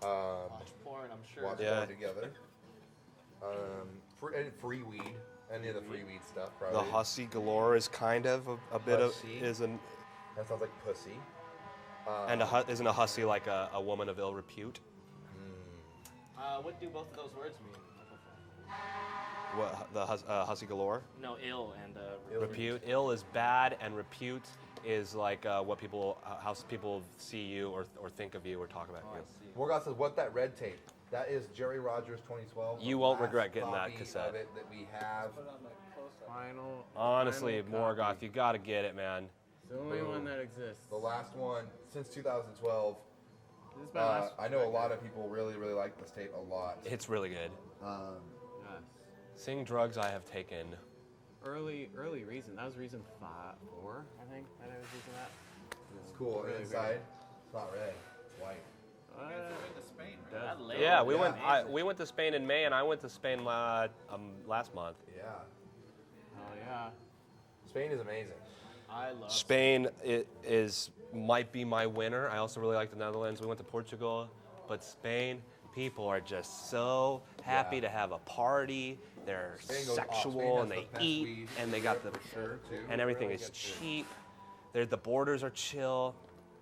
Watch porn, I'm sure. Watch Yeah. Porn Together. And Free Weed. Any of the Free Weed stuff, probably. The Hussy Galore is kind of a bit Hussy. of That sounds like pussy. and isn't a hussy like a woman of ill repute? What do both of those words mean? What the Hussy Galore? No, ill and Repute. Ill is bad, and repute is like what people, how people see you or think of you or talk about Oh, I you. see. Morgoth says, "What that red tape? That is Jerry Rogers 2012. You the won't last regret getting that copy cassette. Of it that we have. Put on my close-up. Final. Honestly, final Morgoth, copy. you gotta get it, man. It's the only one that exists. The last one since 2012. This is my last I know a record. lot of people really like this tape a lot. It's really good. Yes. Seeing drugs I have taken. Early reason. That was reason 4, I think. That I was using that. It's cool. Really Inside, it's not red. It's white. You guys have been to Spain, right? That label. Yeah, we Yeah. we went to Spain in May, and I went to Spain last month. Yeah. Oh yeah. Spain is amazing. I love Spain might be my winner. I also really like the Netherlands. We went to Portugal, but Spain, people are just so happy Yeah. to have a party. They're Spain goes off. Spain sexual has and the they best eat weed and they in got Europe for sure, too. and everything Really is good food. cheap. The borders are chill.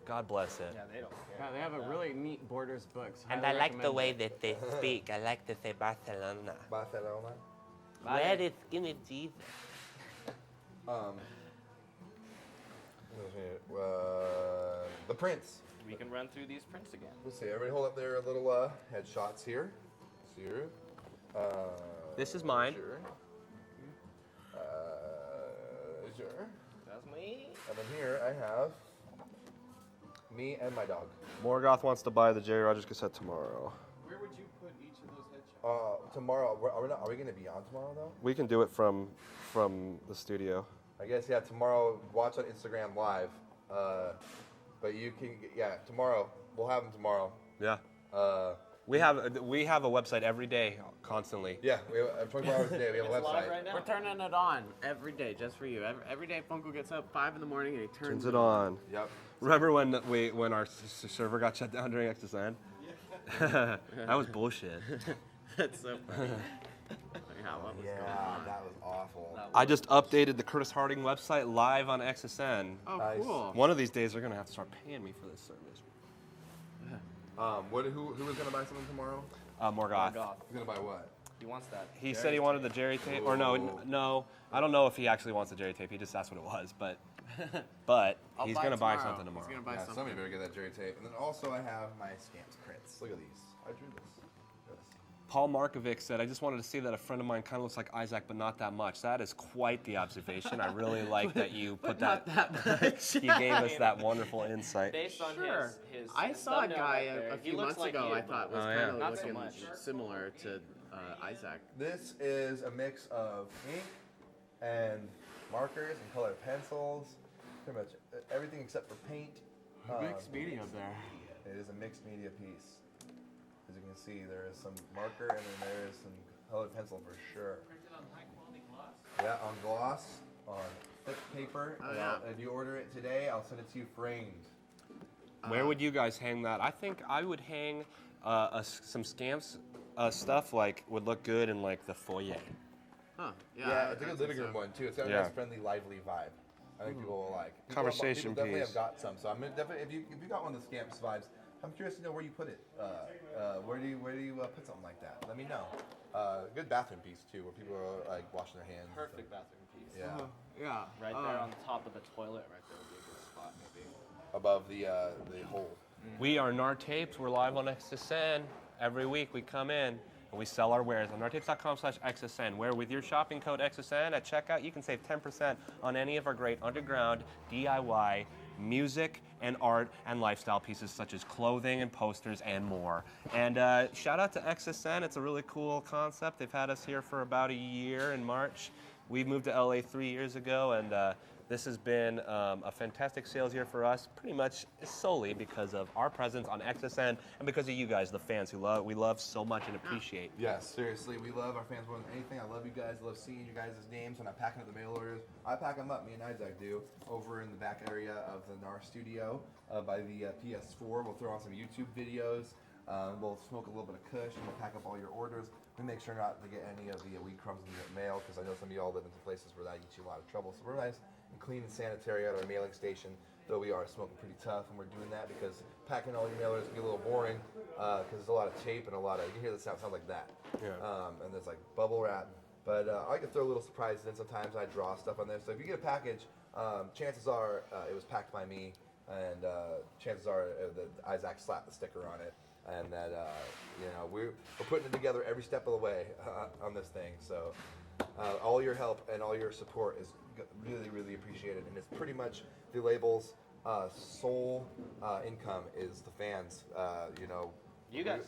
God bless it. Yeah, they don't care. Yeah, they have a really neat Borders books. And Highly I like the recommend way it. that they speak. I like to say Barcelona. Barcelona. Where is Skinny Jesus? The prints. We can run through these prints again. Let's see. Everybody hold up their little headshots here. Here. This is mine. Sure. Sure. That's me. And then here I have me and my dog. Morgoth wants to buy the Jerry Rogers cassette tomorrow. Where would you put each of those headshots? Tomorrow. Are we going to be on tomorrow though? We can do it from the studio. I guess yeah. Tomorrow, watch on Instagram Live. But you can tomorrow. We'll have them tomorrow. Yeah. We have a website every day, constantly. Yeah, we have 24 hours a day. We have a It's live website. right now. We're turning it on every day just for you. Every day Funko gets up 5 in the morning and he turns Turns it on. Yep. Remember when our server got shut down during XSN? That was bullshit. That's so funny. Yeah, what was going on? that was awful. I just updated the Curtis Harding website live on XSN. Oh, Nice. cool. One of these days they're gonna have to start paying me for this service. Who was gonna buy something tomorrow? Morgoth. Goth. Who's gonna buy what? He wants that. He said he wanted the Jerry tape, or no. I don't know if he actually wants the Jerry tape. He just asked what it was, but I'll he's buy gonna buy tomorrow. something tomorrow. He's gonna buy Yeah, something. somebody better get that Jerry tape. And then also I have my stamps prints. Look at these. I drew this. Paul Markovic said, "I just wanted to say that a friend of mine kind of looks like Isaac, but not that much." That is quite the observation. I really like that you put that. much. You gave us that wonderful insight. Based on Sure. his I saw a thumbnail guy right there, a he few looks months like ago you, I thought was Oh, yeah. kind of Not so looking much. similar to Isaac. This is a mix of ink and markers and colored pencils. Pretty much everything except for paint. Mixed media there. It is a mixed media piece. As you can see, there is some marker and then there is some colored pencil for sure. Printed on high-quality gloss? Yeah, on gloss, on thick paper. Oh, and yeah. if you order it today, I'll send it to you framed. Where would you guys hang that? I think I would hang some scamps stuff like would look good in like the foyer. Huh. Yeah, it's a I good think living room so. one too. It's got a Yeah. nice, friendly, lively vibe. I think people will like. Conversation people definitely piece. have got some. So I'm gonna definitely if you got one of the scamps vibes, I'm curious to know where you put it. Where do you put something like that? Let me know. Good bathroom piece too, where people are like washing their hands. and Perfect stuff. bathroom piece. Yeah, Yeah. Right there on top of the toilet, right there would be a good spot, maybe. above the hole. We are Gnar Tapes. We're live on XSN. Every week we come in and we sell our wares on gnartapes.com/XSN, where with your shopping code XSN at checkout, you can save 10% on any of our great underground DIY music and art and lifestyle pieces such as clothing and posters and more. And shout out to XSN. It's a really cool concept. They've had us here for about a year in March. We moved to LA 3 years ago, and this has been a fantastic sales year for us, pretty much solely because of our presence on XSN and because of you guys, the fans we love so much and appreciate. Yes, seriously, we love our fans more than anything. I love you guys. I love seeing you guys' names when I'm packing up the mail orders. I pack them up, me and Isaac do, over in the back area of the Gnar studio by the PS4. We'll throw on some YouTube videos. We'll smoke a little bit of kush and we'll pack up all your orders. We make sure not to get any of the weed crumbs in the mail because I know some of y'all live in places where that gets you a lot of trouble. So we're nice and clean and sanitary at our mailing station, though we are smoking pretty tough, and we're doing that because packing all your mailers can get a little boring because there's a lot of tape and a lot of, you can hear the sound like that. Yeah. And there's like bubble wrap. But I like to throw little surprises in sometimes. I draw stuff on there. So if you get a package, chances are it was packed by me, and chances are that Isaac slapped the sticker on it. And that we're putting it together every step of the way on this thing. So all your help and all your support is really, really appreciated. And it's pretty much the label's sole income is the fans. You guys.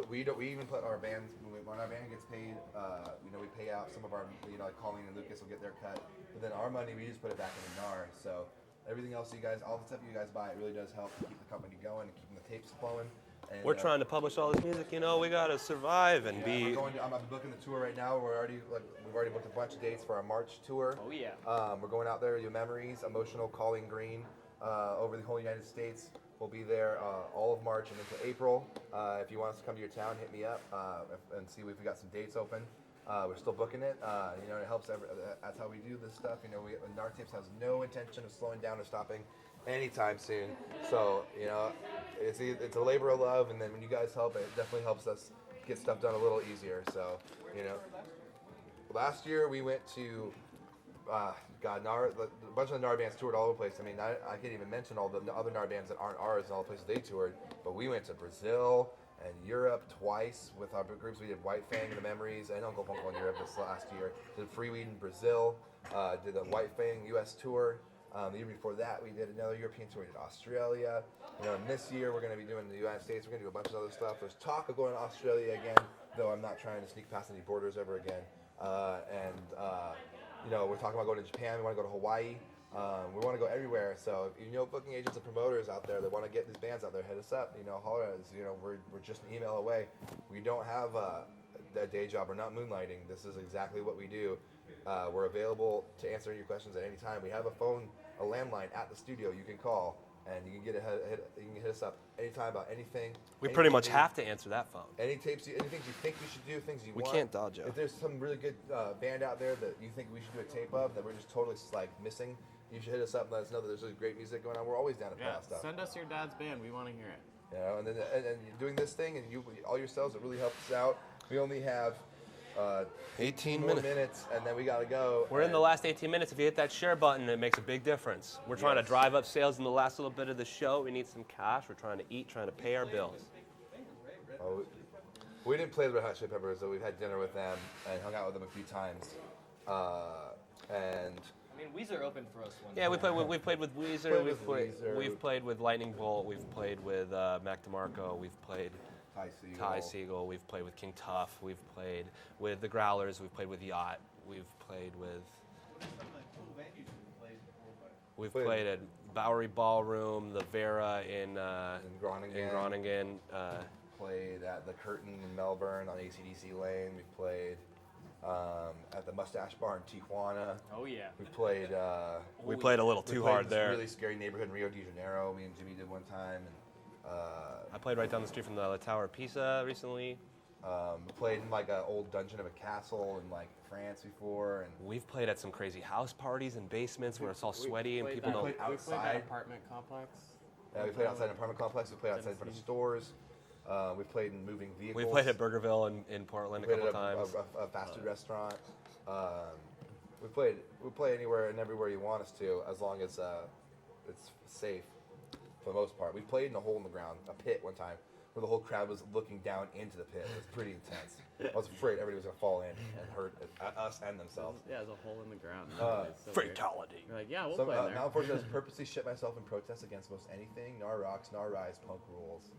We even put our bands when our band gets paid. We pay out some of our like Colleen and Lucas will get their cut, but then our money we just put it back in the Gnar. So everything else you guys, all the stuff you guys buy, it really does help keep the company going and keeping the tapes flowing. And, We're trying to publish all this music, we gotta survive and be. I'm booking the tour right now. We've already booked a bunch of dates for our March tour. Oh yeah. We're going out there to do Memories, Emotional, Calling Green, over the whole United States. We'll be there all of March and into April. If you want us to come to your town, hit me up and see if we got some dates open. We're still booking it. It helps. That's how we do this stuff. Gnar Tapes has no intention of slowing down or stopping anytime soon. So it's a labor of love, and then when you guys help, it definitely helps us get stuff done a little easier. So last year we went to a bunch of the Gnar bands toured all over the place. I mean, I can't even mention all the other Gnar bands that aren't ours and all the places they toured. But we went to Brazil and Europe twice with our groups. We did White Fang, The Memories, and Uncle Punko in Europe this last year. Did Freeweed in Brazil. Did the White Fang U.S. tour. The year before that, we did another European tour. We did Australia. And this year, we're going to be doing the United States. We're going to do a bunch of other stuff. There's talk of going to Australia again, though I'm not trying to sneak past any borders ever again. We're talking about going to Japan. We want to go to Hawaii. We want to go everywhere. So if you know booking agents and promoters out there that want to get these bands out there, hit us up. Holler at us. We're just an email away. We don't have a day job. We're not moonlighting. This is exactly what we do. We're available to answer your questions at any time. We have a landline at the studio you can call, and you can you can hit us up anytime about anything. We pretty much have to answer that phone. Any tapes, anything you think we should do, things you want. We can't dodge it. If there's some really good band out there that you think we should do a tape of that we're just totally missing, you should hit us up and let us know that there's really great music going on. We're always down to put out stuff. Send us your dad's band. We want to hear it. And then doing this thing and all yourselves, it really helps us out. We only have 18 more minutes, and then we gotta go. We're in the last 18 minutes. If you hit that share button, it makes a big difference. We're trying to drive up sales in the last little bit of the show. We need some cash. We're trying to eat, trying to pay our bills. We didn't play the Red Hot Chili Peppers, though. We've had dinner with them and hung out with them a few times. Weezer opened for us one. Yeah, we've played with Weezer. We've played with Lightning Bolt. We've played with Mac DeMarco. We've played Ty Segall. We've played with King Tuff. We've played with the Growlers. We've played with Yacht. We've played with. We've played at Bowery Ballroom, the Vera in Groningen. Played at the Curtain in Melbourne on ACDC Lane. We've played at the Mustache Bar in Tijuana. Oh yeah. We played. We played a little too hard there. Really scary neighborhood in Rio de Janeiro. Me and Jimmy did one time. I played right down the street from the Tower of Pisa recently. We played in like an old dungeon of a castle in like France before, and we've played at some crazy house parties and basements where it's all sweaty and people don't. We played at apartment complex. Yeah, we played outside an apartment complex. We played outside in front of stores. We played in moving vehicles. We played at Burgerville in Portland a couple times. A fast food restaurant. We play anywhere and everywhere you want us to, as long as it's safe. For the most part, we played in a hole in the ground, a pit one time. where the whole crowd was looking down into the pit. It was pretty intense. I was afraid everybody was gonna fall in and hurt us and themselves. Yeah, there's a hole in the ground. It's so weird. Fatality. You're like, yeah, we'll So play there. now, unfortunately, I purposely shit myself in protest against most anything. Gnar rocks, Gnar rise, punk rules.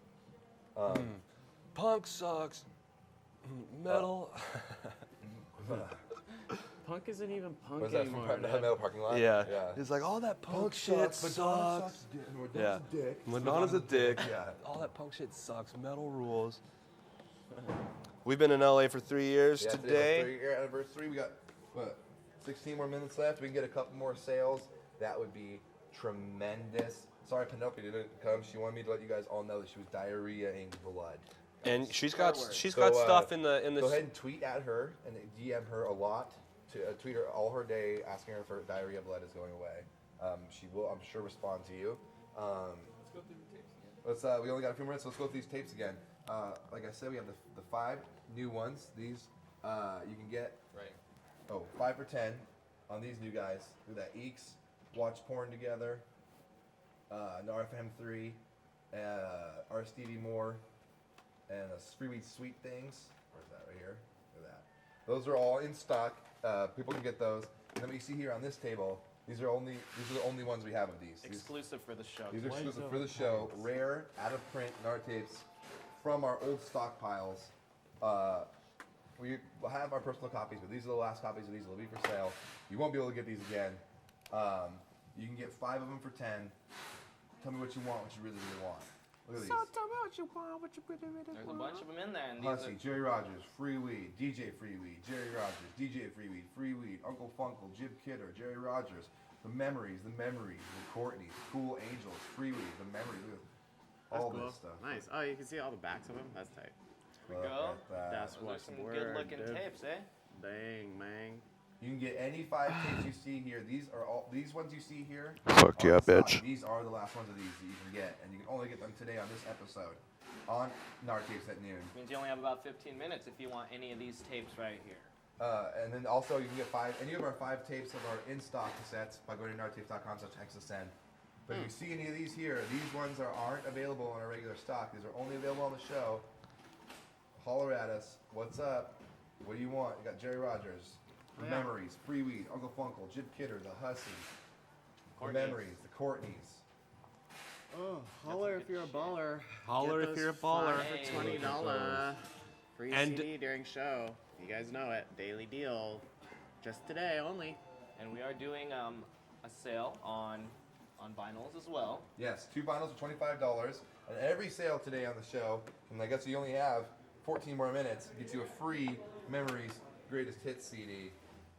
Punk sucks. Metal. Punk isn't even punk Was that anymore. from the man. metal parking lot? Yeah. Yeah. It's like all that punk shit Madonna sucks. sucks. Madonna's Yeah. a dick. Madonna's a dick. Yeah. All that punk shit sucks. Metal rules. We've been in LA for 3 years Yeah, today. 3-year anniversary. We got, what, 16 more minutes left. We can get a couple more sales. That would be tremendous. Sorry, Penelope didn't come. She wanted me to let you guys all know that she was diarrhea-ing blood. And she's Swear got word. stuff in the Go ahead and tweet at her and DM her a lot. To tweet her all her day, asking her if her diarrhea blood is going away. She will, I'm sure, respond to you. Let's go through the tapes again. We only got a few minutes. So let's go through these tapes again. Like I said, we have the 5 new ones. These you can get. Right. 5 for 10 on these new guys. Look at that. Eeks, Watch Porn Together, NRFM3, R. Stevie Moore, and Freeweed Sweet Things. Where's that right here? Look at that. Those are all in stock. People can get those. And then what you see here on this table, these are the only ones we have of these. Exclusive for the show. These are exclusive for the show. Rare, out of print Gnar tapes from our old stockpiles. We will have our personal copies, but these are the last copies of these. Will be for sale. You won't be able to get these again. You can get 5 of them for 10. Tell me what you want, what you really, really want. Look at these. tell me what you want, what you really, really There's a bunch of them in there, and these Hussey, are Jerry Rogers, Free Weed, DJ Free Weed, Jerry Rogers, DJ Free Weed, Uncle Funkle, Jib Kidder, Jerry Rogers, the Memories, the Courtneys, Cool Angels, Free Weed, the Memories, look at all That's cool. this stuff. Nice. Oh, you can see all the backs of them. That's tight. we Look go. at that. That's Those are what's some word, good-looking dude. tapes, eh? Dang, man. You can get any 5 tapes you see here. These ones you see here. Fuck are yeah, in stock. bitch. These are the last ones of these that you can get, and you can only get them today on this episode on Gnar Tapes at noon. Means you only have about 15 minutes if you want any of these tapes right here. And then also you can get any of our 5 tapes of our in-stock cassettes by going to gnartapes.com/xsn. But if you see any of these here, these ones aren't available on our regular stock. These are only available on the show. Holler at us. What's up? What do you want? You got Jerry Rogers, the Yeah. Memories, Free Weed, Uncle Funkle, Jib Kidder, the Hussey, the Courtneys. Memories, the Courtneys. Oh, holler if you're a baller. Holler Get if those you're a baller. 5 for $20. Free And- CD during show. You guys know it. Daily deal. Just today only. And we are doing a sale on vinyls as well. Yes, 2 vinyls for $25, and every sale today on the show, and I guess you only have 14 more minutes, gets you a free Memories Greatest Hits CD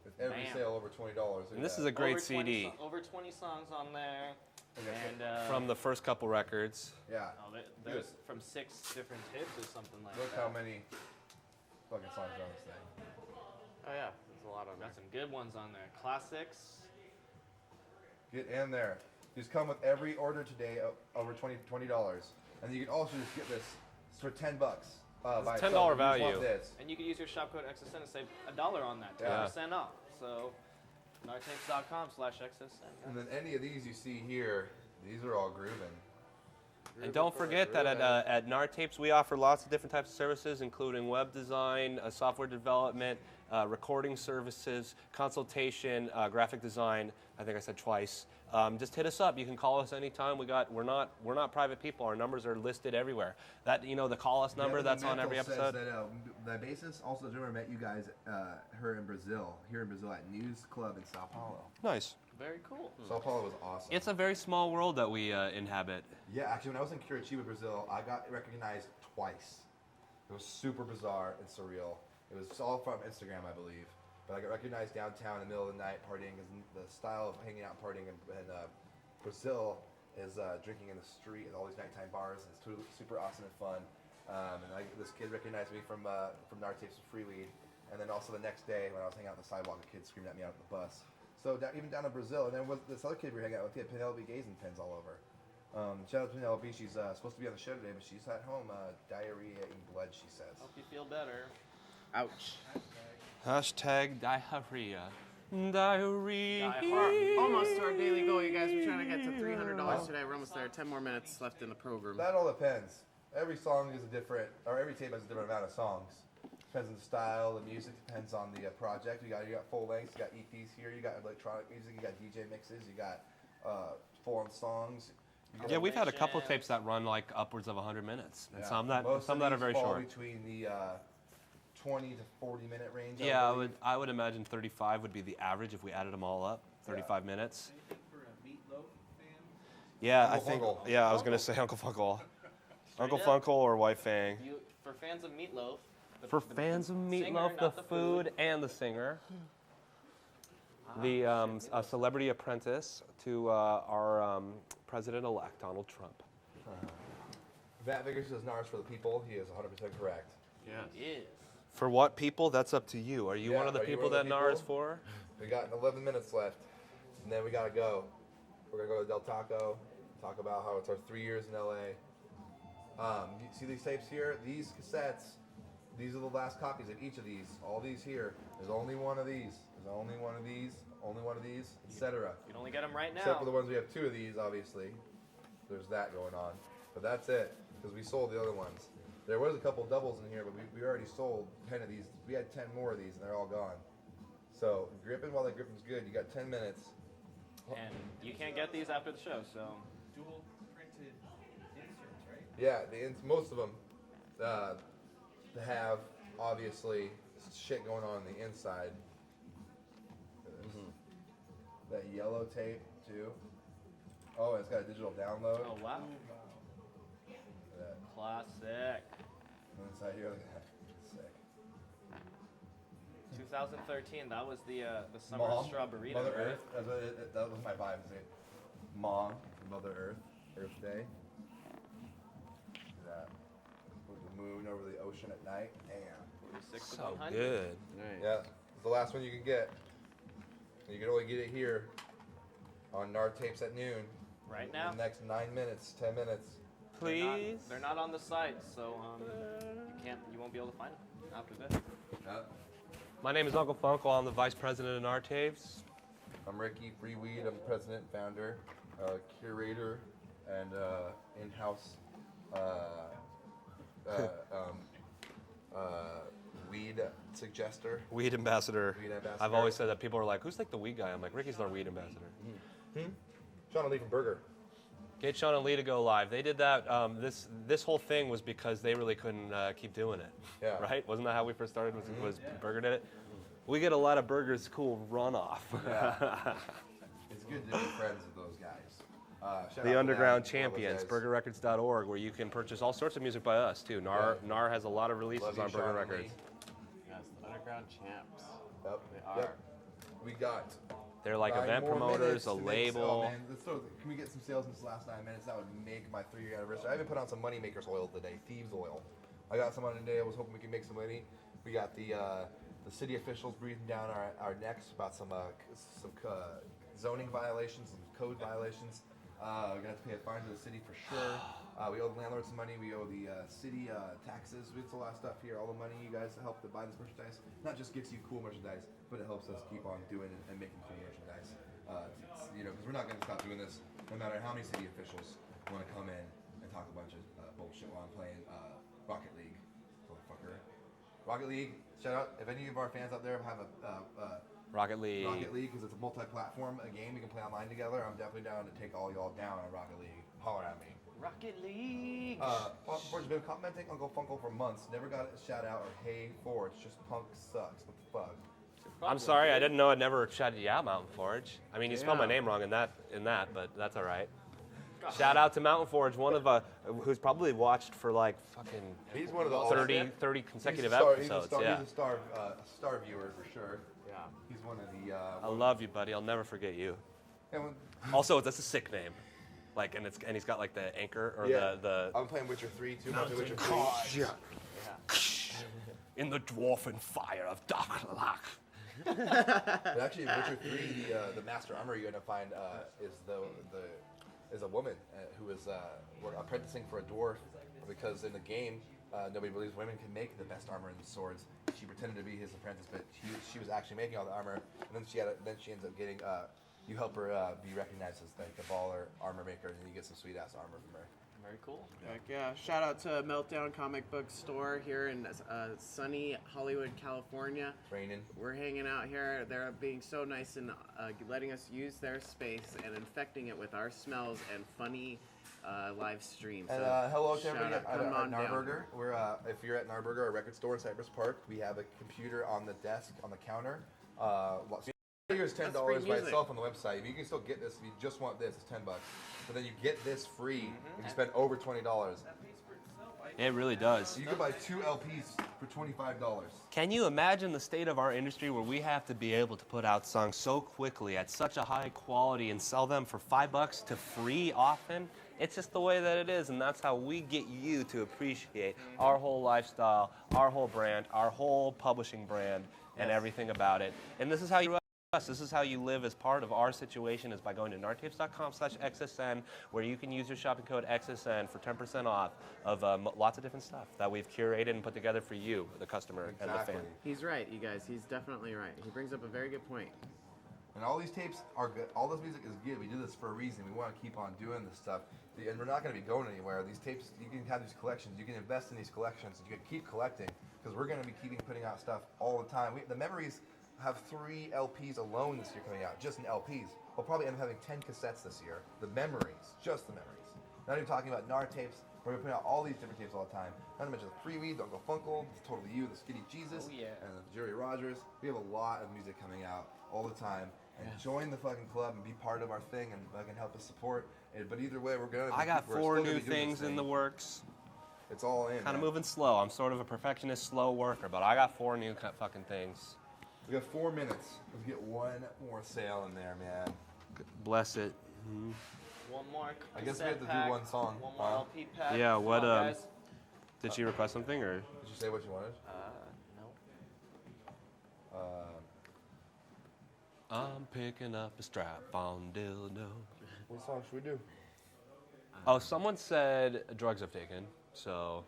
with every Bam. sale over $20. Look And this at is that. a great over 20 CD over 20 songs on there. Okay, And from the first couple records. yeah. there's from 6 different tapes or something like Look that. how many fucking songs are on this thing. Oh, yeah. There's a lot on there. Got some good ones on there. Classics. Get in there. These come with every order today over $20, and you can also just get this for $10. By $10 itself. You just value. want this. And you can use your shop code XSN and save $1 on that. 10% off. So, gnartapes.com/XSN. And then any of these you see here, these are all grooving. And don't forget that at Gnar Tapes we offer lots of different types of services, including web design, software development, recording services, consultation, graphic design. I think I said twice. Just hit us up. You can call us anytime. We're not private people. Our numbers are listed everywhere. That the call us number Yeah, that's on Mental every says episode. That, the bassist also has never met you guys, here in Brazil at News Club in Sao Paulo. Nice. Very cool. Sao Paulo was awesome. It's a very small world that we inhabit. Yeah, actually, when I was in Curitiba, Brazil, I got recognized twice. It was super bizarre and surreal. It was all from Instagram, I believe. But I got recognized downtown in the middle of the night partying. Because the style of hanging out and partying in Brazil is drinking in the street at all these nighttime bars. It's super awesome and fun. This kid recognized me from Gnar Tapes and Free Weed. And then also the next day when I was hanging out on the sidewalk, a kid screamed at me out of the bus. So even down in Brazil, and then with this other kid we were hanging out with, he had Penelope Gazin pins all over. Shout out to Penelope. She's supposed to be on the show today, but she's at home, diarrhea in blood, she says. Hope you feel better. Ouch. Hashtag diarrhea. Diarrhea. We're almost to our daily goal, you guys. We're trying to get to $300 today. We're almost there. 10 more minutes left in the program. That all depends. every song is a different, or every tape has a different amount of songs. Depends on the style, the music, depends on the project. You got full lengths, you got EPs here, you got electronic music, you got DJ mixes, you got full-on songs. Yeah, we've had a couple tapes that run like upwards of 100 minutes, and some that are very fall short. between the 20 to 40 minute range. Yeah, I would imagine 35 would be the average if we added them all up. 35 minutes. Anything for a Meatloaf fan? Yeah, Uncle Funkle. Yeah, I was gonna say Uncle Funkle, Uncle Funkle or White Fang. For fans of Meatloaf. For fans of singer, Meatloaf, not the food and the singer. The a celebrity apprentice to our president-elect Donald Trump. Matt Vickers says Gnar's for the people. He is 100% correct. Is. For what people? That's up to you. Are you Yeah, one of the are you people one of that the NAR is people? for? We got 11 minutes left, and then we gotta go. We're gonna go to Del Taco, talk about how it's our 3 years in LA. You see these tapes here? These cassettes, these are the last copies of each of these. All these here. There's only one of these. There's only one of these. Only one of these, etc. You can only get them right now. Except for the ones we have 2 of these, obviously. There's that going on, but that's it because we sold the other ones. There was a couple doubles in here, but we already sold 10 of these. We had 10 more of these, and they're all gone. So gripping while the gripping's good. You got 10 minutes. And you can't get these after the show, so. Dual printed inserts, right? Yeah, most of them have obviously shit going on the inside. That yellow tape too. Oh, it's got a digital download. Oh, wow. That Classic. inside here, look at that. Sick. 2013, that was the summer Mom, strawberry. Mother right? Earth. That was my vibe. Say, Mom, Mother Earth, Earth Day. Look at that. With the moon over the ocean at night. Damn. 46 to So 100. good. Yeah, it's the last one you can get. You can only get it here on Gnar Tapes at noon. Right In now. the next 9 minutes, 10 minutes. Please. They're not on the site, so you won't be able to find them after this. My name is Uncle Funkle. I'm the vice president of NAR Tapes. I'm Ricky Freeweed. I'm president, founder, curator, and in-house weed suggester. Weed ambassador. Weed ambassador. I've always said that people are like, who's like the weed guy? I'm like, Ricky's our weed ambassador. Sean Lee from Burger. Get Sean and Lee to go live. They did that. This whole thing was because they really couldn't keep doing it. Yeah. Right? Wasn't that how we first started? Was Burger did it? We get a lot of Burger's cool runoff. Yeah. It's good to be friends with those guys. Shout out The to Underground them, all those Champions, guys. BurgerRecords.org, where you can purchase all sorts of music by us too. NAR has a lot of releases Love you, on Sean Burger and Records. Lee. Yes, the underground champs. Yep. They are. Yep. We got They're like 9 event more promoters, minutes a to make- label. Oh, man, can we get some sales in this last 9 minutes? That would make my 3-year anniversary. I even put on some Moneymakers oil today, Thieves oil. I got some on today. I was hoping we could make some money. We got the city officials breathing down our necks about some zoning violations, some code violations. We're gonna have to pay a fine to the city for sure. We owe the landlord some money. We owe the city taxes. It's a lot of stuff here. All the money you guys help to buy this merchandise not just gets you cool merchandise, but it helps us keep on doing and making cool merchandise. Because we're not gonna stop doing this no matter how many city officials want to come in and talk a bunch of bullshit while I'm playing Rocket League, motherfucker. Rocket League. Shout out if any of our fans out there have a Rocket League. Rocket League, because it's a multi-platform game we can play online together. I'm definitely down to take all y'all down on Rocket League. Holler at me. Rocket League. Forge been commenting Uncle Funkle for months. Never got a shout out or hey Forge. Just punk sucks. What the fuck? I'm sorry, I didn't know I'd never shouted you out, Mountain Forge. I mean, you spelled my Yeah. name wrong in that, but that's all right. Shout out to Mountain Forge, one of who's probably watched for like fucking He's one of the 30 consecutive he's episodes. He's Yeah. a star viewer for sure. Yeah. He's one of the. I love you, buddy. I'll never forget you. and when- Also, that's a sick name. Like, and he's got like the anchor or the I'm playing Witcher 3 too. I'm playing Witcher 3. in the dwarven fire of dark luck. But actually, in Witcher 3, the master armor you're gonna find is a woman who is we're apprenticing for a dwarf because in the game nobody believes women can make the best armor and swords. She pretended to be his apprentice, but she was actually making all the armor, and then she ends up getting you help her be recognized as like the baller armor maker, and you get some sweet ass armor from her. Very cool. Heck yeah. Shout out to Meltdown Comic Book Store here in sunny Hollywood, California. Raining. We're hanging out here. They're being so nice and letting us use their space and infecting it with our smells and funny live streams. And So hello to shout everybody out, at come on down. Narburger. We're if you're at Narburger, our record store in Cypress Park, we have a computer on the desk on the counter. Here's $10 free by music. itself on the website. You can still get this if you just want this. It's $10, but then you get this free. You can spend over $20. It really does. You can buy 2 LPs for $25. Can you imagine the state of our industry where we have to be able to put out songs so quickly at such a high quality and sell them for $5 to free often? It's just the way that it is, and that's how we get you to appreciate our whole lifestyle, our whole brand, our whole publishing brand, and everything about it. And this is how you This is how you live as part of our situation, is by going to gnartapes.com/XSN, where you can use your shopping code XSN for 10% off of lots of different stuff that we've curated and put together for you, the customer and the fan. He's right, you guys. He's definitely right. He brings up a very good point. And all these tapes are good. All this music is good. We do this for a reason. We want to keep on doing this stuff. And we're not going to be going anywhere. These tapes, you can have these collections. You can invest in these collections. You can keep collecting, because we're going to be putting out stuff all the time. The memories have 3 LPs alone this year coming out, just in LPs. We'll probably end up having 10 cassettes this year. The memories, just the memories. Not even talking about Gnar Tapes. We're putting out all these different tapes all the time. Not to mention the Freeweed, the Uncle Funkle, the Totally You, the Skinny Jesus, and the Jerry Rogers. We have a lot of music coming out all the time. And join the fucking club and be part of our thing and fucking help us support it. But either way, we're gonna. I got 4 new things in the works. It's all in. Kind of moving slow. I'm sort of a perfectionist, slow worker, but I got 4 new fucking things. We got 4 minutes. Let's get one more sale in there, man. Bless it. Mm-hmm. One more. I guess we cassette have to pack, do one song. One more LP pack. Yeah. Come What? on, guys. Did she request something or? Did you say what you wanted? No. I'm picking up a strap-on dildo. What song should we do? Oh, someone said drugs I've taken, so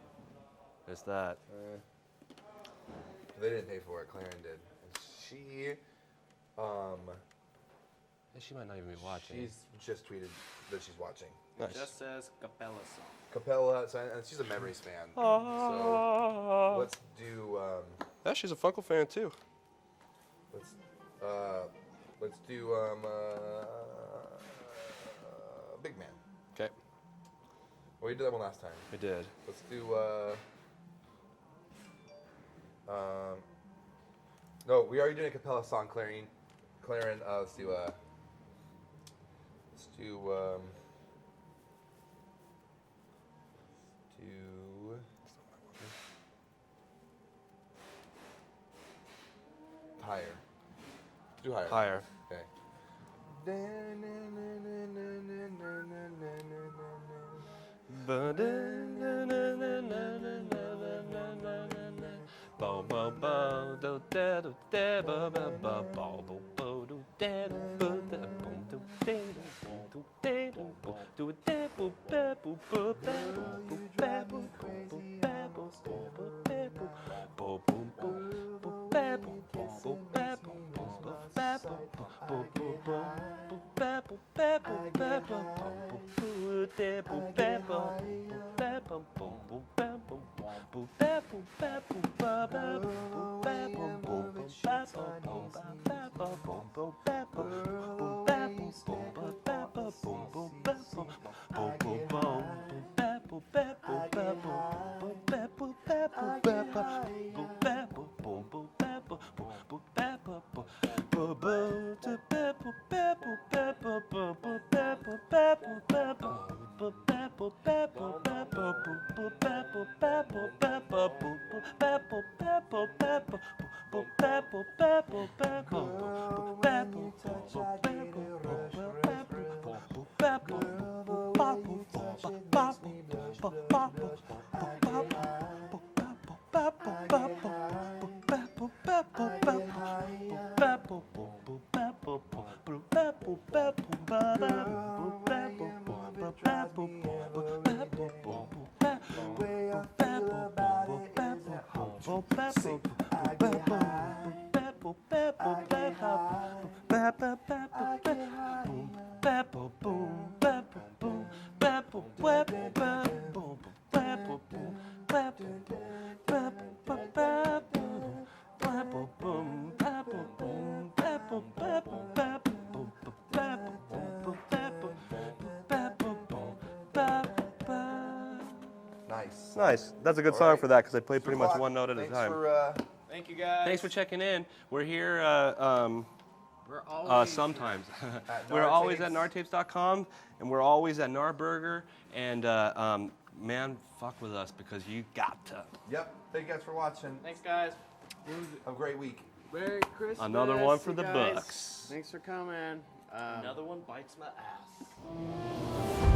it's that. They didn't pay for it. Claren did. And she She might not even be watching. She's just tweeted that she's watching. Nice. It just says Capella song. Capella, and she's a Memories fan. So let's do. Yeah, she's a Funkle fan too. Let's do Big Man. Okay, Well, we did that one last time. we did. Let's do. No, we already did a Capella song, Claren. Let's do. Higher. Do higher. Higher. Okay. Nice. Nice. That's a good All song right. for that because I play pretty Good much luck. one note at a Thanks time. For, Thank you guys. Thanks for checking in. We're here We're always sometimes. At We're Gnar always at Tapes. GnarTapes.com, and we're always at Gnar Burger. And man, fuck with us because you got to. Yep. Thank you guys for watching. Thanks, guys. Have a great week. Merry Christmas. Another one for you the guys. books. Thanks for coming. Another one bites my ass.